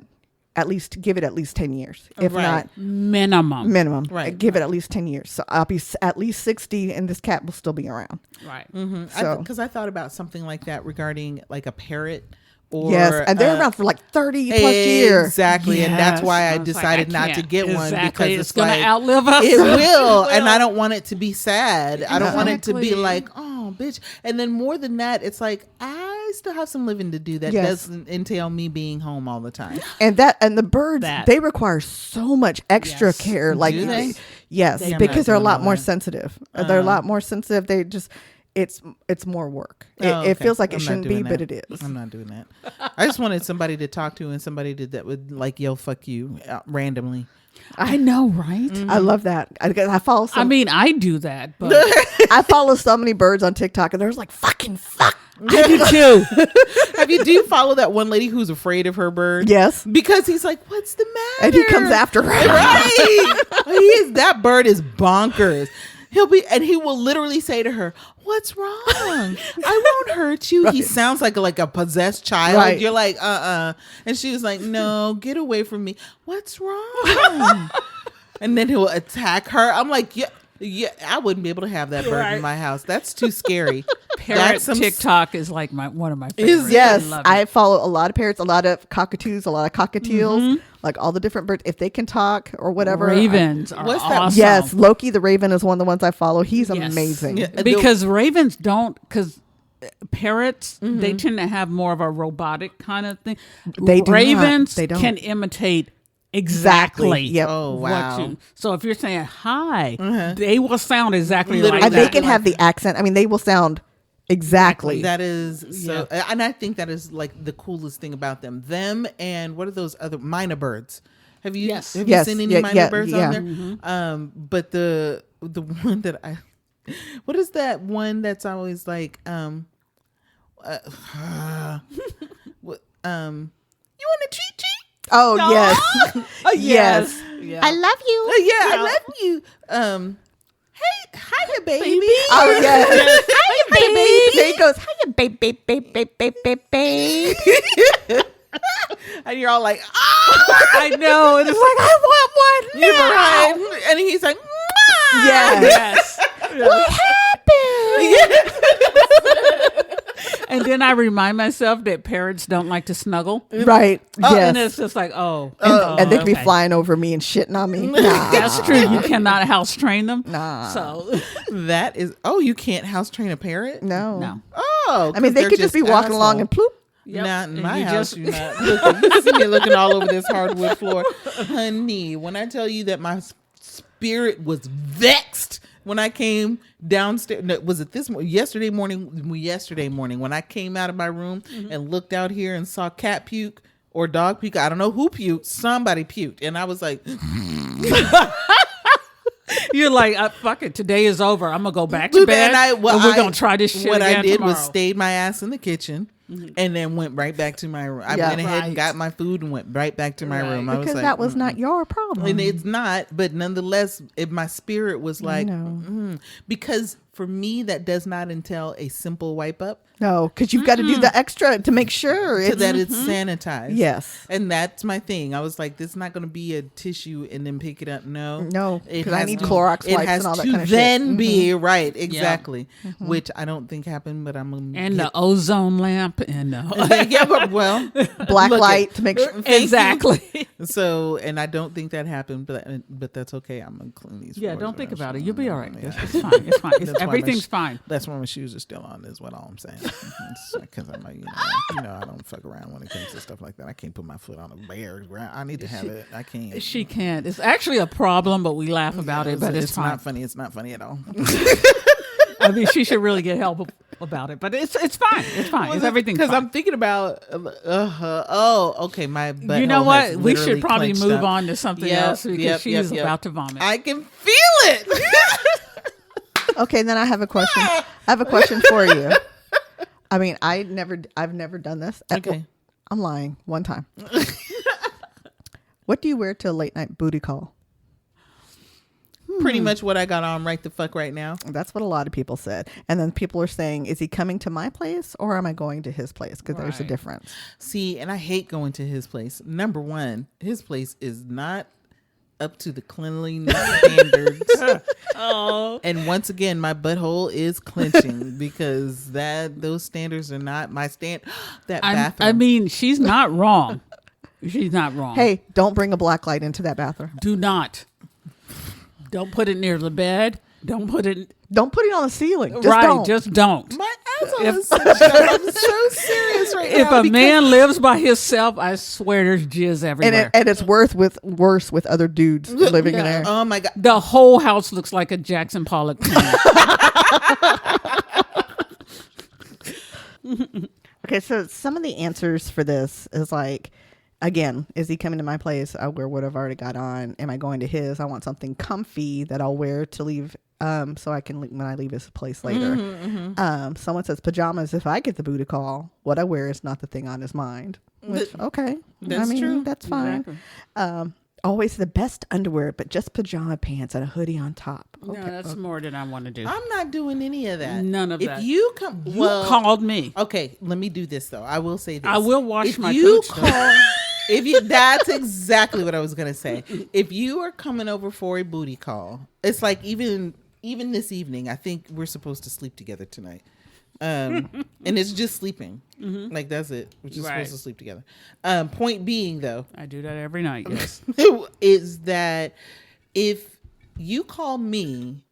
at least give it at least 10 years, if not
minimum.
Right.
Give it at least 10 years. So I'll be at least 60 and this cat will still be around.
Right.
So,
Because I thought about something like that regarding like a parrot. Or,
yes, and they're around for like 30 plus years.
Exactly, and that's
Yes.
why I
I was like,
decided
I
not to
can't.
get one
Exactly.
because
It's gonna
like,
outlive us.
It will, and I don't want it to be sad. I don't want it to be
Exactly.
like, oh, bitch. And then more than that, it's like I still have some living to do that
Yes.
doesn't entail me being home all the time.
And the birds,
That.
they require so much extra
Yes.
care. Like,
Do they?
yes,
I'm not
because they're a
doing
lot
all
more
that.
sensitive. They're a lot more sensitive. They just, it's more work. It,
Oh,
it
okay.
feels like it
I'm not
shouldn't be,
doing
but
that.
it is.
I'm not doing that. I just wanted somebody to talk to and somebody that would like yell "fuck you" randomly.
I know, right?
I love that. I follow some.
I mean, I do that, but
I follow so many birds on TikTok, and there's like fucking fuck.
I do too.
Do you follow that one lady who's afraid of her bird?
Yes,
Because he's like, what's the matter?
and he comes after her.
Right. That bird is bonkers. He will literally say to her, "What's wrong? I won't hurt you." He sounds like a possessed child.
Right.
You're like, and she was like, "No, get away from me. What's wrong?" And then he'll attack her. I'm like, yeah, I wouldn't be able to have that bird in
Right.
my house. That's too scary.
Parrot TikTok is like one of my favorites.
Yes,
love
I
it.
follow a lot of parrots, a lot of cockatoos, a lot of cockatiels,
Mm-hmm.
like all the different birds. If they can talk or whatever.
Ravens are
What's that?
awesome.
Yes, Loki the Raven is one of the ones I follow. He's
Yes.
amazing.
Yeah.
Because ravens don't, because parrots,
Mm-hmm.
they tend to have more of a robotic kind of thing.
They do not.
Ravens
They don't.
can imitate exactly.
Yep.
Oh, wow.
So if you're saying hi, they will sound exactly
Literally
like
And
that.
they can have the accent. I mean, they will sound exactly.
That is so, and I think that is like the coolest thing about them. Them and what are those other myna birds? Have you
Yes.
have
Yes.
you seen any
Yeah,
myna
yeah,
birds
yeah.
on there? But the one that what is that one that's always like what, you want a treat?
Oh, yes.
yes.
I love you.
Yeah, I love you. Hey, hiya, baby.
Oh, yes.
Hiya, baby.
There he goes. Hiya, baby.
And you're all like, ah,
I know. And it's like, I want one.
you're
now.
right. And he's like, "Mwah."
Yes.
Yes. And then I remind myself that parrots don't like to snuggle.
Right.
And
Yes.
it's just like,
And they could be
okay.
flying over me and shitting on me. Nah.
That's true. You cannot house train them.
Nah.
So
That is, you can't house train a parrot?
No.
no.
Oh,
I mean, they could just be walking along and ploop.
Not in
And
my
you
house.
just-
You're not looking. You see me looking all over this hardwood floor, honey. When I tell you that my spirit was vexed when I came downstairs, no, was it yesterday morning when I came out of my room and looked out here and saw cat puke or dog puke. I don't know who puked. Somebody puked, and I was like,
You're like, fuck it. Today is over. I'm gonna go back to bed. And we're gonna try this shit
What
again
I did
tomorrow.
was stayed my ass in the kitchen. And then went right back to my room. I
Yeah.
went ahead and
Right.
got my food and went right back to my
Right.
room. I was
Because
like,
that was not your problem.
and it's not, but nonetheless, my spirit was like,
know.
because for me, that does not entail a simple wipe up.
No, because you've got to do the extra to make sure
So
it's,
that it's sanitized.
Yes.
And that's my thing. I was like, this is not going to be a tissue and then pick it up. No.
No,
It
'cause I
has
need
to-
Clorox
it
wipes
has
and all that
to
kind of shit.
then be, right, exactly.
Mm-hmm.
Which I don't think happened, but I'm going to
and the ozone lamp and
yeah, but well,
black
look
light
it.
to make sure.
Thank you.
exactly.
So, and I don't think that happened, but that's okay. I'm gonna clean these.
Yeah,
floors
don't think
around.
about it. You'll be all right.
Yeah.
It's fine. It's fine.
That's why my
Everything's
sh-
fine.
That's why my shoes are still on. Is what all I'm saying. Because I'm, I don't fuck around when it comes to stuff like that. I can't put my foot on a bare ground. I need to have it. I can't.
She can't. It's actually a problem, but we laugh about it. But it's fine.
not funny. It's not funny at all.
I mean, she should really get help about it. But it's fine. It's fine. It's everything's
Because
fine.
I'm thinking about. Okay, my.
You know
butthole
what?
has
We
literally
should probably
clenched
move
up.
on to something
Yep,
else because
yep,
she's
yep.
about to vomit.
I can feel it.
Okay, then I have a question. I have a question for you. I mean, I've never done this.
Okay.
I'm lying. One time. What do you wear to a late night booty call?
pretty much what I got on right the fuck right now.
That's what a lot of people said. And then people are saying, is he coming to my place or am I going to his place? Because there's a
Right.
difference.
See, and I hate going to his place. Number one, his place is not up to the cleanliness standards.
Oh,
And once again, my butthole is clenching because those standards are not my stand. That bathroom.
I mean, she's not wrong. She's not wrong.
Hey, don't bring a black light into that bathroom.
do not. Don't put it near the bed. Don't put it
Don't put it on the ceiling. Just
right.
don't.
Just don't.
my asshole is I'm so serious right
If
now.
a man lives by himself, I swear there's jizz everywhere.
and it's worse with other dudes living in there.
Oh my God.
The whole house looks like a Jackson Pollock painting.
Okay, so some of the answers for this is like, again, is he coming to my place? I'll wear what I've already got on. Am I going to his? I want something comfy that I'll wear to leave, so I can when I leave his place later. Someone says pajamas. If I get the booty call, what I wear is not the thing on his mind. Which, okay,
That's
I mean,
true.
That's fine.
Exactly.
Always the best underwear, but just pajama pants and a hoodie on top.
No, that's more than I want to do.
I'm not doing any of that.
None of
if
that.
If you come,
You
well,
called me.
okay, let me do this though. I will say this.
I will wash
if
my
you
cooch,
call, if you, that's exactly what I was gonna say. If you are coming over for a booty call, it's like even this evening. I think we're supposed to sleep together tonight, and it's just sleeping. Like that's it. We're just
Right.
supposed to sleep together. Point being though,
I do that every night. Yes.
is that if you call me,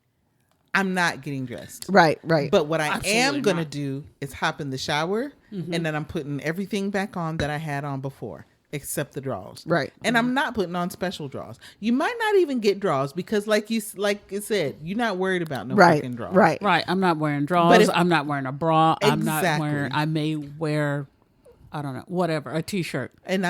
I'm not getting dressed.
Right, right.
But what I am
Absolutely
going to
not.
do is hop in the shower and then I'm putting everything back on that I had on before, except the drawers.
Right.
And I'm not putting on special drawers. You might not even get drawers because like you said, you're not worried about no
right,
fucking drawers.
right.
Right. I'm not wearing
But
drawers.
if-
I'm not wearing a bra. I'm not
Exactly.
wearing. I may wear, I don't know, whatever, a t-shirt.
And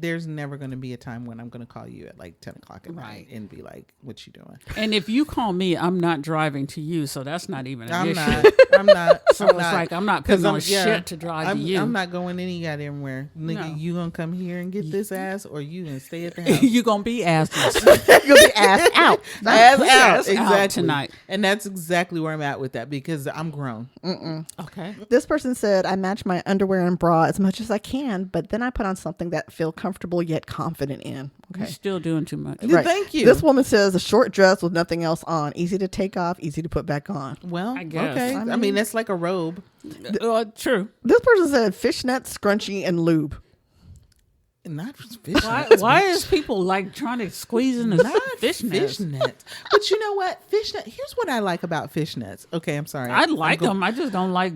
there's never going to be a time when I'm going to call you at like 10 o'clock at night and be like, what you doing?
And if you call me, I'm not driving to you, so that's not even an issue.
I'm not.
So it's like I'm not putting
'Cause
on shit to drive to you.
I'm not going any goddamn where. Nigga,
No.
you gonna come here and get this ass or you gonna stay at the house?
You gonna be assless.
You'll be ass out.
Ass
Put
out.
ass out
Exactly.
tonight.
And that's exactly where I'm at with that because I'm grown.
Okay.
This person said, I match my underwear and bra as much as I can, but then I put on something that I feel comfortable yet confident in.
You're
Okay.
still doing too much.
Yeah, thank you.
This woman says a short dress with nothing else on, easy to take off, easy to put back on.
Well,
I guess.
okay.
I
I mean, that's like a robe.
True.
This person said fishnet, scrunchie, and lube.
Not fish
Why is people like trying to squeeze in the
Not
fishnets?
fishnets. But you know what? Fishnet. Here's what I like about fishnets. Okay, I'm sorry.
I like them. I just don't like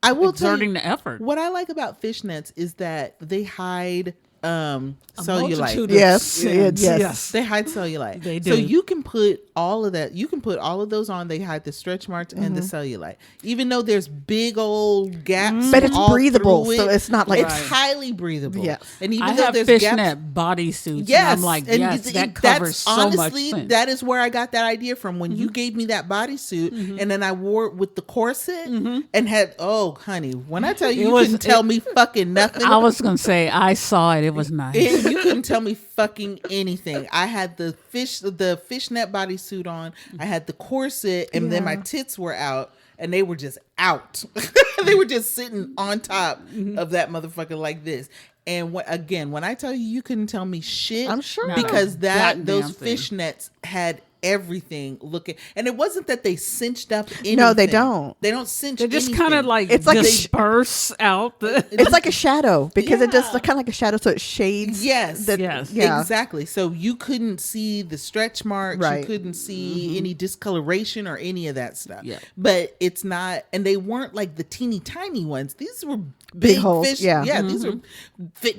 I will tell you,
exerting the effort.
what I like about fishnets is that they hide
Multitude
cellulite.
of
Yes,
sins.
yes.
They hide cellulite.
They
So
do.
you can put all of that. You can put all of those on. They hide the stretch marks and the cellulite. Even though there's big old gaps,
But it's
all
breathable,
through
so
it,
it's not like-
it's highly breathable.
Yes.
And even
I
though
have
there's
fishnet
gaps,
bodysuits.
yes,
And I'm like,
and
yes, that covers so much
honestly,
sense.
that is where I got that idea from. When you gave me that bodysuit, and then I wore it with the corset, and had honey, when I tell you,
It
you
was-
couldn't tell me fucking nothing.
I was gonna say I saw it. It was nice.
You couldn't tell me fucking anything. I had the fishnet bodysuit on. I had the corset, and then my tits were out, and they were just out. They were just sitting on top of that motherfucker like this. And when I tell you, you couldn't tell me shit.
I'm sure.
No,
because
goddamn
those
thing.
fishnets had everything looking, and it wasn't that they cinched up anything.
No, they don't.
They don't cinch.
They just
anything.
kind of like
It's like a
disperse out.
It's like a shadow because it just
Yeah.
kind of like a shadow, so it shades.
Yes.
Yes.
Yeah.
Exactly. So you couldn't see the stretch marks.
Right.
You couldn't see any discoloration or any of that stuff.
Yeah.
But it's not, and they weren't like the teeny tiny ones. These were big
holes,
fish.
yeah.
Yeah. These were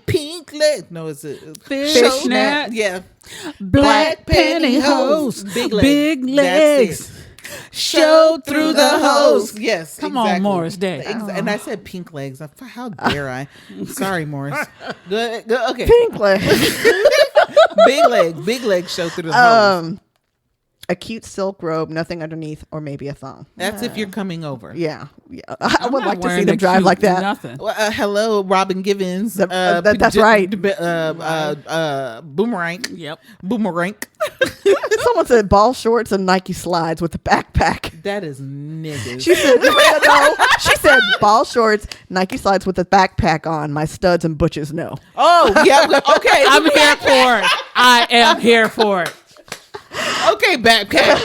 pink legs. No, it's a
Fishnet.
Yeah.
Black pantyhose,
Big
big
legs.
legs,
That's it.
show through the hose.
Yes.
Come on, Morris Day.
And I said pink legs. How dare I? Sorry, Morris. Good. Okay.
Pink leg.
Big legs show through the hose.
A cute silk robe, nothing underneath, or maybe a thong.
That's if you're coming over.
Yeah. I would
not
like to see
wearing
them
a
drive
cute
like that.
Nothing.
Well, hello, Robin Givens.
That's right.
Boomerang.
Yep.
Boomerang.
Someone said ball shorts and Nike slides with a backpack.
That is niggas.
She said, no. She said ball shorts, Nike slides with a backpack on. My studs and butches no.
Oh, yeah. Okay.
I'm here for it. I am here for it.
Okay, backpack.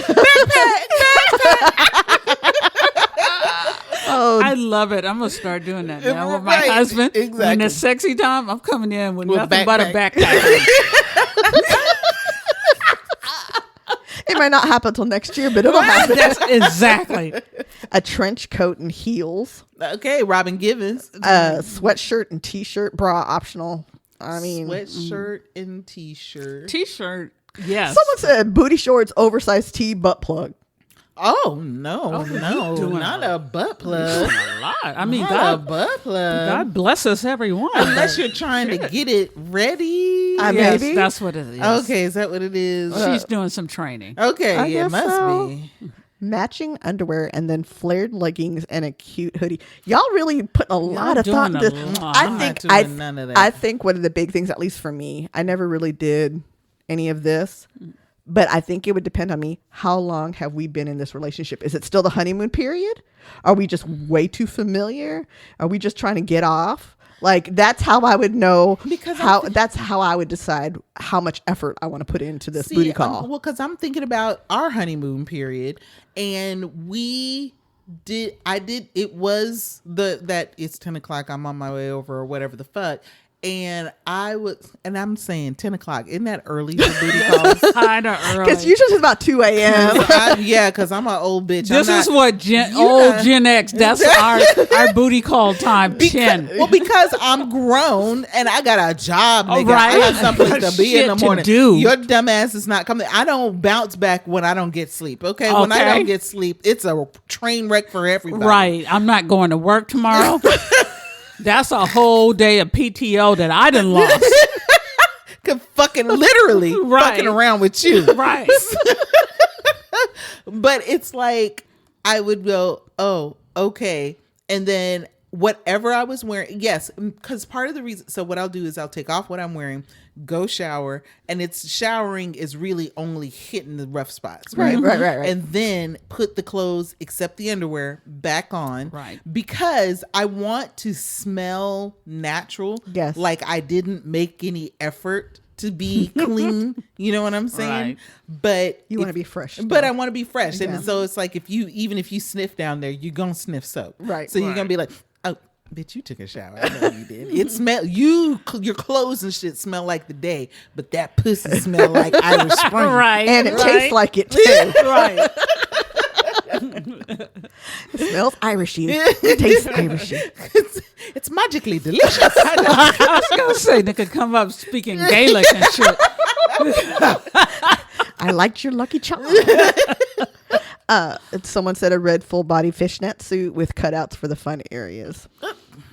Oh,
I love it. I'm gonna start doing that now with my
Right,
husband.
exactly.
When it's sexy time, I'm coming in with
With
nothing but a
backpack.
backpack.
it might not happen until next year, but it'll happen.
That's exactly.
A trench coat and heels.
Okay, Robin Givens.
Sweatshirt and t-shirt, bra optional. I mean,
Sweatshirt and t-shirt.
T-shirt. Yes.
someone said booty shorts, oversized tee, butt plug.
Oh, no,
doing
not a butt plug.
a lot. I mean,
Not a
God,
butt plug.
God bless us, everyone.
Unless you're trying to get it ready.
yes,
maybe.
that's what it is.
Okay, is that what it is?
She's doing some training.
Okay,
I
yeah, it
guess
must
so.
be.
Matching underwear and then flared leggings and a cute hoodie. Y'all really putting a lot of thought
doing
into
a
this.
lot.
I
I'm
think
not doing none of that.
I think one of the big things, at least for me, I never really did any of this. But I think it would depend on me. How long have we been in this relationship? Is it still the honeymoon period? Are we just way too familiar? Are we just trying to get off? Like, that's how I would know.
Because
that's how I would decide how much effort I want to put into this booty call.
Well, because I'm thinking about our honeymoon period, and it was that it's 10 o'clock, I'm on my way over, or whatever the fuck. And I'm saying 10 o'clock. Isn't that early for booty calls?
Kind of early.
Because usually it's about 2 a.m.
Yeah, because I'm an old bitch.
This is what Gen X. That's our booty call time. 10.
Well, because I'm grown and I got a job, nigga.
right.
I got something to be in the
Shit to
morning.
do.
Your dumb ass is not coming. I don't bounce back when I don't get sleep. Okay, when I
Okay.
don't get sleep, it's a train wreck for everybody.
Right. I'm not going to work tomorrow. That's a whole day of PTO that I done lost.
Could fucking literally
Right.
fucking around with you.
Right.
But it's like I would go, oh, okay, and then whatever I was wearing, yes, because part of the reason. So what I'll do is I'll take off what I'm wearing, go shower, and it's showering is really only hitting the rough spots, right?
Right.
And then put the clothes, except the underwear, back on,
Right.
Because I want to smell natural,
Yes.
like I didn't make any effort to be clean. You know what I'm saying?
Right.
But
You want to be fresh.
But I want to be fresh,
Yeah.
and so it's like if you sniff down there, you're gonna sniff soap,
Right.
So you're gonna be like, oh, bitch, you took a shower. I know you did. It smell your clothes and shit smell like the day, but that pussy smell like Irish Spring,
Right.
and it
right.
tastes like it too.
Right.
It smells Irishy. It tastes Irishy.
It's magically delicious.
I was going to say, they could come up speaking Gaelic and shit.
I liked your Lucky Charm. Someone said a red full body fishnet suit with cutouts for the fun areas.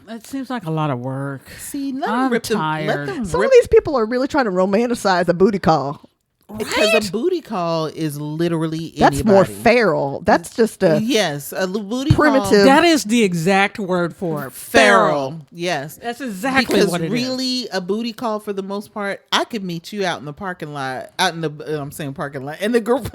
It seems like a lot of work.
See, let
I'm
them rip them.
tired.
Let them
Some
rip
of these people are really trying to romanticize a booty call.
because a booty call is literally
That's
anybody.
more feral. That's just a
Yes, a booty
Primitive.
call.
That is the exact word for it.
Feral. Yes.
That's exactly
because
what it is.
really a booty call for the most part, I could meet you out in the parking lot, in the group,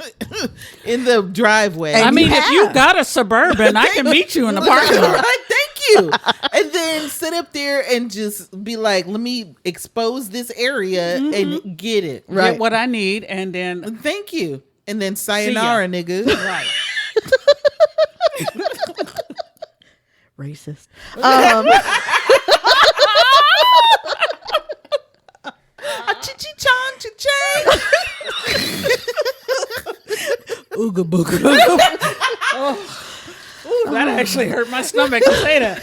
in the driveway.
I mean, if you
have.
got a Suburban, I can meet you in the parking lot.
Thank you. And then sit up there and just be like, let me expose this area and get it.
Right.
Get what I need, and then
Thank you. And then sayonara, nigga.
right.
racist.
Chi-chi-chong, cha-chang.
Ooga booga. Ooh, that actually hurt my stomach to say that.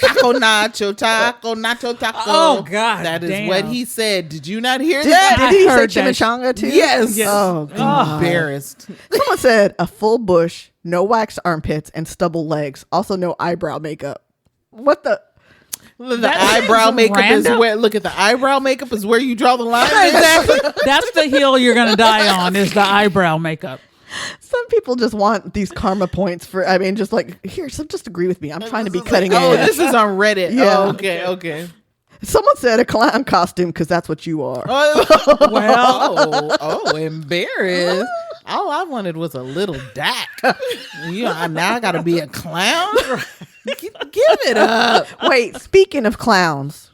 Taco nacho, taco.
Oh, God
That is
damn.
what he said. Did you not hear
Did
that?
he say
heard that
chimichanga too?
Yes.
Oh, God.
Embarrassed.
Someone said a full bush, no waxed armpits, and stubble legs. Also, no eyebrow makeup. What the?
The
That
eyebrow
seems
makeup
random.
is where. Look at the eyebrow makeup is where you draw the line.
Exactly. That's the hill you're going to die on, is the eyebrow makeup.
Some people just want these karma points for, I mean, just like, here, so just agree with me. I'm trying to be cutting
Oh,
edge.
this is on Reddit.
Yeah.
Oh, okay.
Someone said a clown costume because that's what you are.
Well, embarrassed. All I wanted was a little Dak. Now I got to be a clown. Give it up.
Wait, speaking of clowns,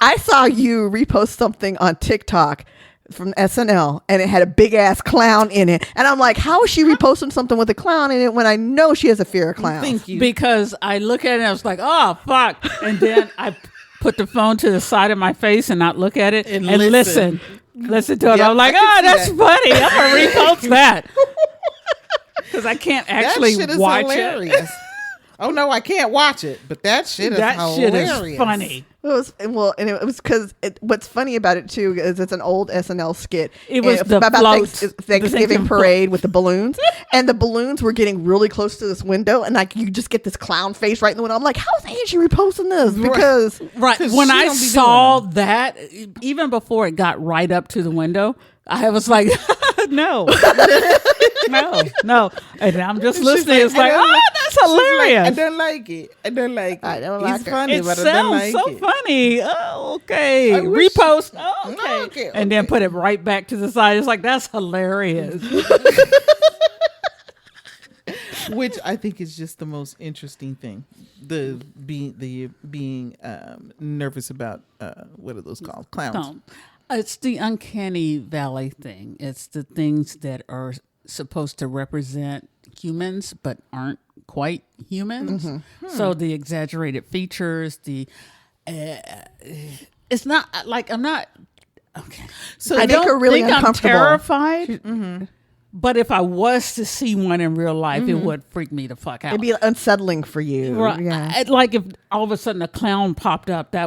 I saw you repost something on TikTok from SNL and it had a big ass clown in it. And I'm like, how is she reposting something with a clown in it when I know she has a fear of clowns?
Thank you.
Because I look at it and I was like, oh, fuck. And then I put the phone to the side of my face and not look at it and listen to it.
Yep,
I'm like,
I
oh,
can
that's
see
funny. I'm going to repost that. Because I can't actually
that shit is
watch
hilarious. Oh no, I can't watch it, but that shit is hilarious.
Shit is funny.
It was because what's funny about it too is it's an old SNL skit.
It was
and
the
about
floats,
Thanksgiving
the
parade with the balloons, and the balloons were getting really close to this window, and like you just get this clown face right in the window. I'm like, how's Angie reposting this? Because
Right.
'Cause
When
she
I
don't be
saw
doing
that, even before it got right up to the window, I was like, no. No. And I'm just listening. It's like, oh, that's hilarious.
I don't like it. I don't like it.
like
It's
it.
funny,
It
but I don't
sounds
like
so
it.
funny. Oh, okay.
I wish-
Repost. Oh, okay.
Okay,
And then
okay.
put it right back to the side. It's like, that's hilarious.
Which I think is just the most interesting thing. The being nervous about what are those called? Clowns.
No. It's the uncanny valley thing. It's the things that are supposed to represent humans but aren't quite humans. So the exaggerated features, it's not like I'm not okay.
So
I
make her
don't
really
think I'm
uncomfortable.
terrified. But if I was to see one in real life, it would freak me the fuck out.
it'd be unsettling for you.
Right.
Yeah.
Like if all of a sudden a clown popped up, I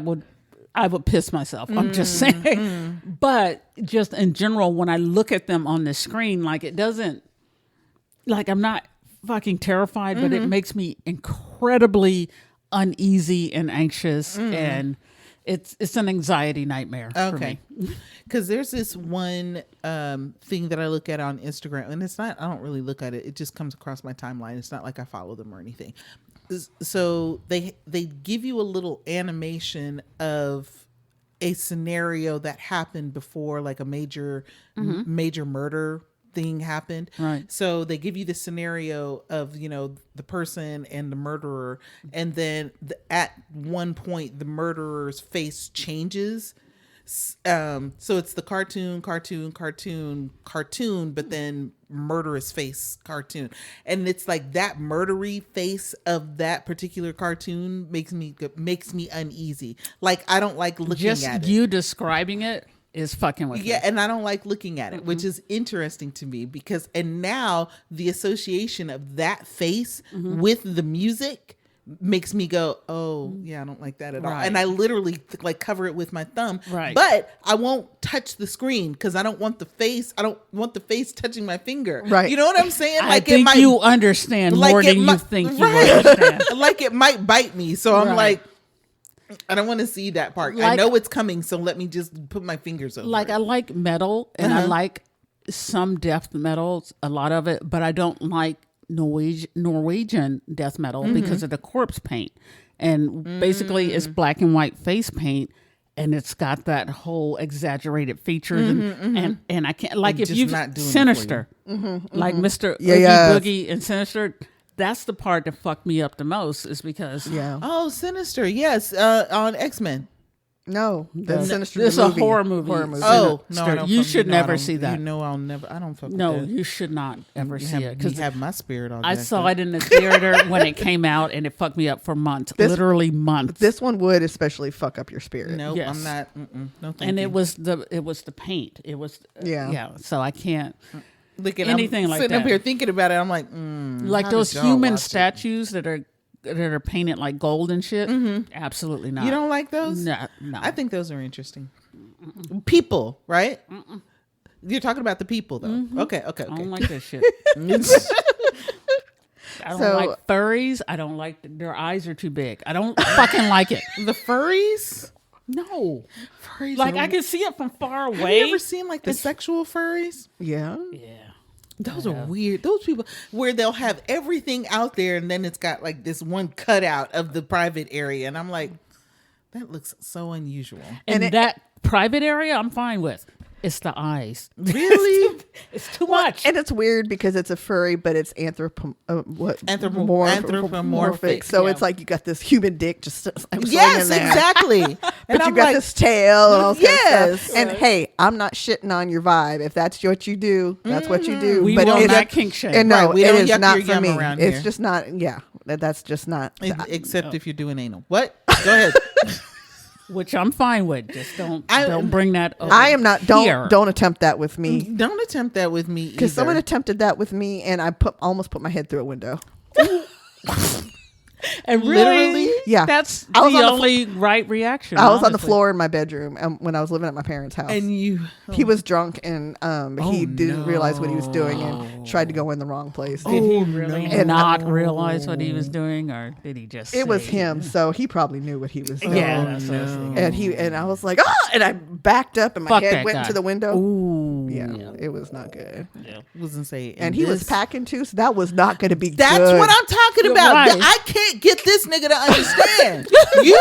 would piss myself. I'm just saying. But just in general, when I look at them on the screen, like it doesn't, like I'm not fucking terrified, but it makes me incredibly uneasy and anxious, and it's an anxiety nightmare for me.
Because there's this one thing that I look at on Instagram, and I don't really look at it. It just comes across my timeline. It's not like I follow them or anything. So they give you a little animation of a scenario that happened before, like a major murder thing happened.
Right.
So they give you the scenario of, the person and the murderer. And then at one point, the murderer's face changes. So it's the cartoon, but then murderous face cartoon. And it's like that murdery face of that particular cartoon makes me uneasy. Like I don't like looking
Just
at it.
you describing it is fucking with me.
Yeah, and I don't like looking at it, which is interesting to me because now the association of that face with the music makes me go, oh yeah, I don't like that at all.
Right.
And I literally like cover it with my thumb.
Right.
But I won't touch the screen because I don't want the face. I don't want the face touching my finger.
Right.
You know what I'm saying?
I think you understand more than you think you understand.
Like it might bite me. So I'm
Right.
like, I don't want to see that part. I
Like-
know it's coming, so let me just put my fingers over
Like
it.
I like metal and I like some death metals, a lot of it, but I don't like Norwegian death metal because of the corpse paint. And basically it's black and white face paint and it's got that whole exaggerated features and I can't, like
It's
if
just
you've
not doing it for
Sinister, like Mr.
Yeah,
Oogie
yeah.
Boogie and Sinister, that's the part that fucked me up the most is because
Yeah.
Oh, Sinister. Yes. On X-Men.
No, that's Sinister.
it's
the
a
movie.
horror movie.
Oh, no.
Sinister.
I don't
You
fuck-
should
I
never
don't-
see that.
I don't fuck
No,
with that.
you should not ever see it
You
because
have my spirit all
I
jacked
saw
up.
it in the theater when it came out and it fucked me up for months, literally months.
This one would especially fuck up your spirit.
Nope,
Yes.
I'm not. No, thank
and
you.
it was the paint. It was
Yeah.
So I can't
Look,
anything
I'm
like
sitting up
that.
here thinking about it. I'm like,
like
how
those
did y'all
human
watch it?
statues that are painted like gold and shit. Absolutely not.
You don't like those?
No.
I think those are interesting. People, right? You're talking about the people, though. Okay.
I don't like that shit. I don't
So-
like furries. I don't like their eyes are too big. I don't fucking like it.
The furries.
No.
Furries.
Like
are-
I can see it from far
Have
away.
you ever seen like the sexual furries?
Yeah.
Yeah.
Those are weird. Those people where they'll have everything out there and then it's got like this one cutout of the private area. And I'm like, that looks so unusual.
And that private area, I'm fine with. It's the eyes.
Really?
It's too much.
And it's weird because it's a furry, but it's anthropomorphic. So it's like you got this human dick just
yes,
there.
Exactly.
But you got this tail and all this kind of stuff. And hey, I'm not shitting on your vibe. If that's what you do, that's what you do.
We
but
will
it
not
is-
kink shame.
And no,
Right, we
it
don't
is
yuck
not
your
for
yum
me.
around
It's
here.
just not. Yeah, that's just not.
Except if you're doing anal. What? Go ahead.
Which I'm fine with. Just don't bring that up.
I am not.
here.
Don't attempt that with me.
Don't attempt that with me either.
Because someone attempted that with me, and I almost put my head through a window.
And
Literally?
Yeah.
that's
I was
the
on the
only right reaction.
I was on the
honestly.
floor in my bedroom when I was living at my parents' house.
And you.
He was drunk and he didn't realize what he was doing
Oh.
and tried to go in the wrong place.
Did he really
And
not realize what he was doing, or did he just?
It was
say-
him, so he probably knew what he was doing.
Yeah, that's what I was thinking.
And I was like, and I backed up and my
Fuck
head
that
went
guy.
into the window.
Ooh,
Yeah, it was not good.
Wasn't say.
And he was packing too, so that was not going to be
That's
good.
what I'm talking
You're
about.
right.
I can't get this nigga to understand. You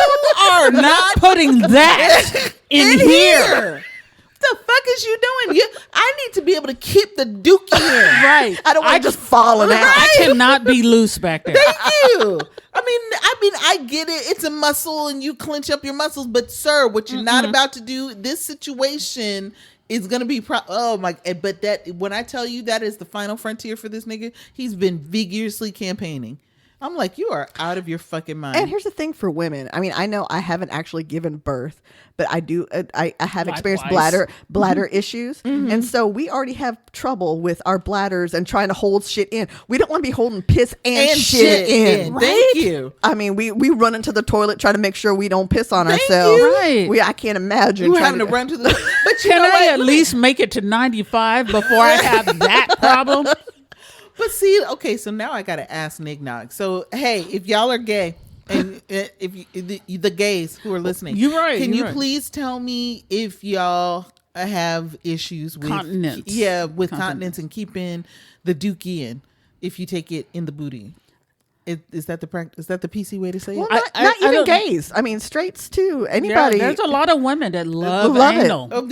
are not
putting that in here.
What the fuck is you doing? I need to be able to keep the dookie in.
Right.
I don't want to just falling out.
I cannot be loose back there.
Thank you. I get it. It's a muscle and you clench up your muscles. But sir, what you're not about to do, this situation is going to be, oh my, but that, when I tell you that is the final frontier for this nigga, he's been vigorously campaigning. I'm like, you are out of your fucking mind.
And here's the thing for women. I mean, I know I haven't actually given birth, but I do. I have experienced
Likewise.
bladder issues, and so we already have trouble with our bladders and trying to hold shit in. We don't want to be holding piss and shit in. Right?
Thank you.
I mean, we run into the toilet trying to make sure we don't piss on
Thank
ourselves.
you.
Right.
I can't imagine
We're
trying
having to run to the. But you
Can
know
I
what?
at least make it to 95 before I have that problem?
But see, okay, so now I gotta ask Nick Nog. So hey, if y'all are gay, and if the gays who are listening,
You're right,
Can
you're
you
right.
please tell me if y'all have issues with
Continence.
Yeah, with continence and keeping the dookie in if you take it in the booty. Is that the practice? Is that the PC way to say
Well,
it?
not
I
even
don't-
gays. I mean, straights too.
Yeah,
Anybody.
there's a lot of women that love
Love it.
anal.
Oh,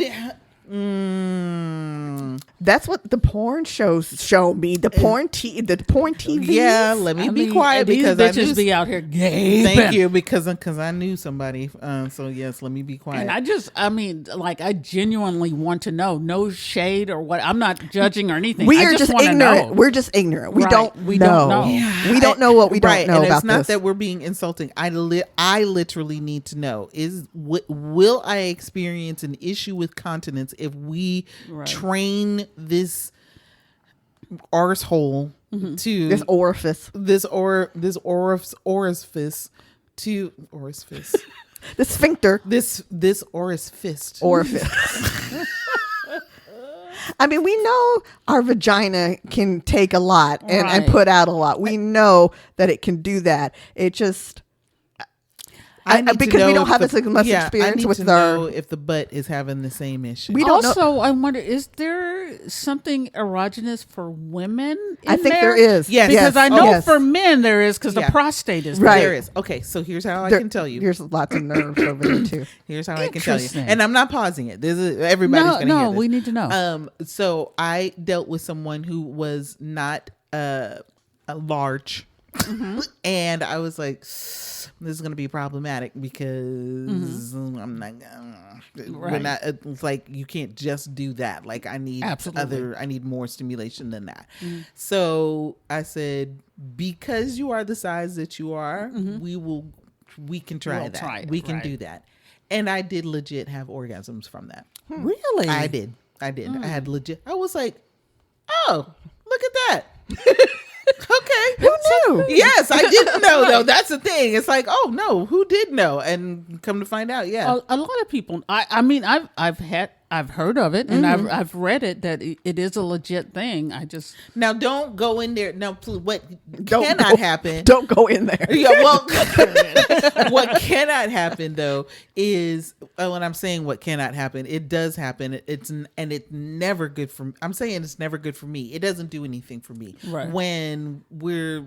That's what the porn shows show me. The porn TV.
yeah, let me
I
be
mean,
quiet
these
because I
bitches
knew.
be out here gay.
Thank you because I knew somebody. So yes, let me be quiet.
And I genuinely want to know. No shade or what. I'm not judging or anything.
We
I
are just
wanna
ignorant.
know.
We're just ignorant. We
Right.
don't
We
know.
don't know.
Yeah.
We don't know what we don't
Right,
know
and
about
it's not
this.
that we're being insulting. I literally need to know will I experience an issue with continence if we train this arsehole to
This orifice.
this orifice to orifice
The sphincter.
this orifice
Orifice. I mean, we know our vagina can take a lot and
Right.
put out a lot. We know that it can do that. It just
need
because
to know
we don't
if
have
the-
as much
yeah,
experience
I need
with
to
our.
know if the butt is having the same issue.
We don't know.
Also, I wonder, is there something erogenous for women?
I think there
there
is.
Yes.
Because
Yes.
I know
Yes.
for men there is because
Yeah.
the prostate is
Right.
There is. Okay, so here's how I
There-
can tell you.
There's lots of nerves over there too.
Here's how I can tell you.
Interesting.
And I'm not pausing it. This is everybody's
No,
gonna hear
no,
this.
we need to know.
So I dealt with someone who was not a large. And I was like, this is going to be problematic because I'm not, we're
Right.
not, it's like, you can't just do that. Like I need
Absolutely.
I need more stimulation than that. So I said, because you are the size that you are, we can try
We'll
that.
try it,
We can
right.
do that. And I did legit have orgasms from that.
Really?
I did. I had legit. I was like, oh, look at that. Okay.
Who knew?
Yes, I didn't know though. That's the thing. It's like, oh no, who did know? And come to find out, yeah.
A lot of people. I mean, I've I've heard of it, and I've read it that it is a legit thing. I just
Now, don't go in there. Now, what
Don't
cannot
go-
happen?
Don't go in there.
Yeah, well, what cannot happen though is when I'm saying what cannot happen, it does happen. It's never good for. I'm saying it's never good for me. It doesn't do anything for me.
Right.
When we're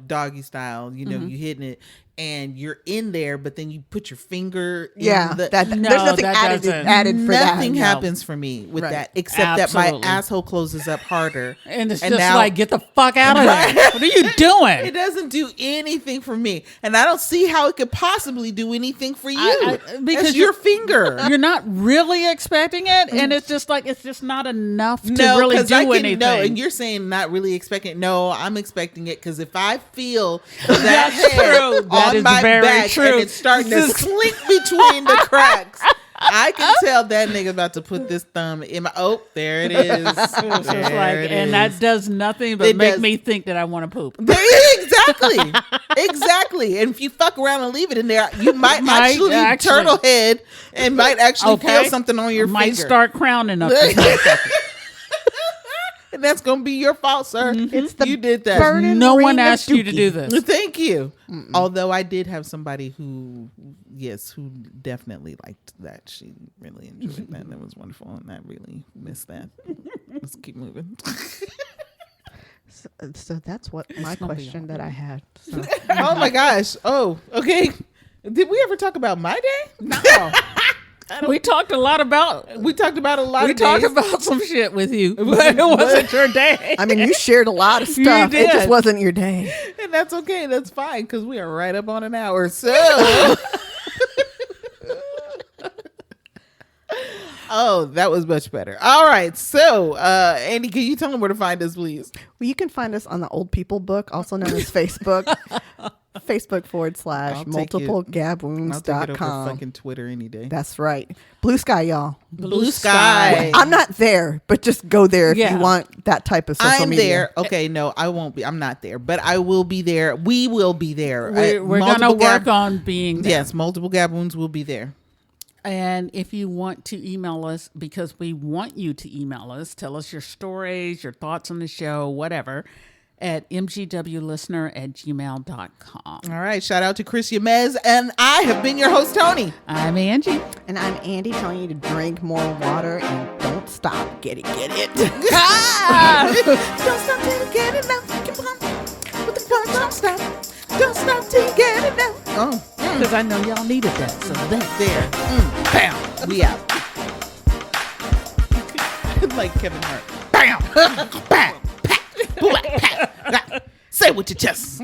doggy style, you hitting it. And you're in there, but then you put your finger.
Yeah,
in the,
there's
No,
nothing
that
added
doesn't.
added for that.
nothing
No.
happens for me with
Right.
that, except that
Absolutely.
my asshole closes up harder.
and it's
And
just
now-
like, get the fuck out of there. What are you
It
doing?
doesn't do anything for me, and I don't see how it could possibly do anything for you.
Because
That's your finger.
You're not really expecting it, and it's just like it's just not enough to really
'cause
do
I can,
anything.
No, and you're saying not really expecting it. No, I'm expecting it because if I feel that
That's
hair
true. That
on
is
my
very
back
true.
and it's starting to slink between the cracks, I can tell that nigga about to put this thumb in my. Oh, there it is.
It's just
There
like,
it
and
is.
that does nothing but
It
make
does.
me think that I want to poop.
Exactly. Exactly. And if you fuck around and leave it in there, you might, actually turtle head and might actually feel something on your
Might
finger.
start crowning up. this motherfucker.
And that's going to be your fault, sir.
It's the
You did that.
burden
No
ring
one
of
asked you to
dookie.
do this.
Thank you. Although I did have somebody who definitely liked that. She really enjoyed that. That was wonderful. And I really missed that. Let's keep moving.
So that's what my
gonna be
question that I had. So.
Oh my gosh. Oh, okay. Did we ever talk about my day?
No. We talked a lot about.
We talked about a lot
We
of
talked
days.
about some shit with you, but it wasn't your day.
I mean, you shared a lot of stuff. It just
did.
wasn't your day.
And that's okay. That's fine because we are right up on an hour. So. Oh, that was much better. All right. So, Andy, can you tell them where to find us, please?
Well, you can find us on the Old People Book, also known as Facebook. Facebook
I'll take it. I'll take it over
/multiplegabwounds.com.
fucking Twitter any day.
That's right. Blue Sky, y'all.
Blue Sky.
I'm not there, but just go there if
Yeah.
you want that type of social
I'm
media.
there. Okay, no, I won't be. I'm not there, but I will be there. We will be there.
We're gonna work on being there.
Yes, multiple Gaboons will be there.
And if you want to email us, because we want you to email us, tell us your stories, your thoughts on the show, whatever, at mgwlistener@gmail.com.
All right. Shout out to Chris Yamez, and I have been your host, Tony.
I'm Angie.
And I'm Andy telling you to drink more water and don't stop. Get it, get it.
Don't stop till you get enough. Keep on with the fun. Don't stop. Don't stop till you get enough. Oh,
Because I know y'all needed that. So
there. Bam. We out. Like Kevin Hart. Bam. Bam. Pat. Say it with your chest.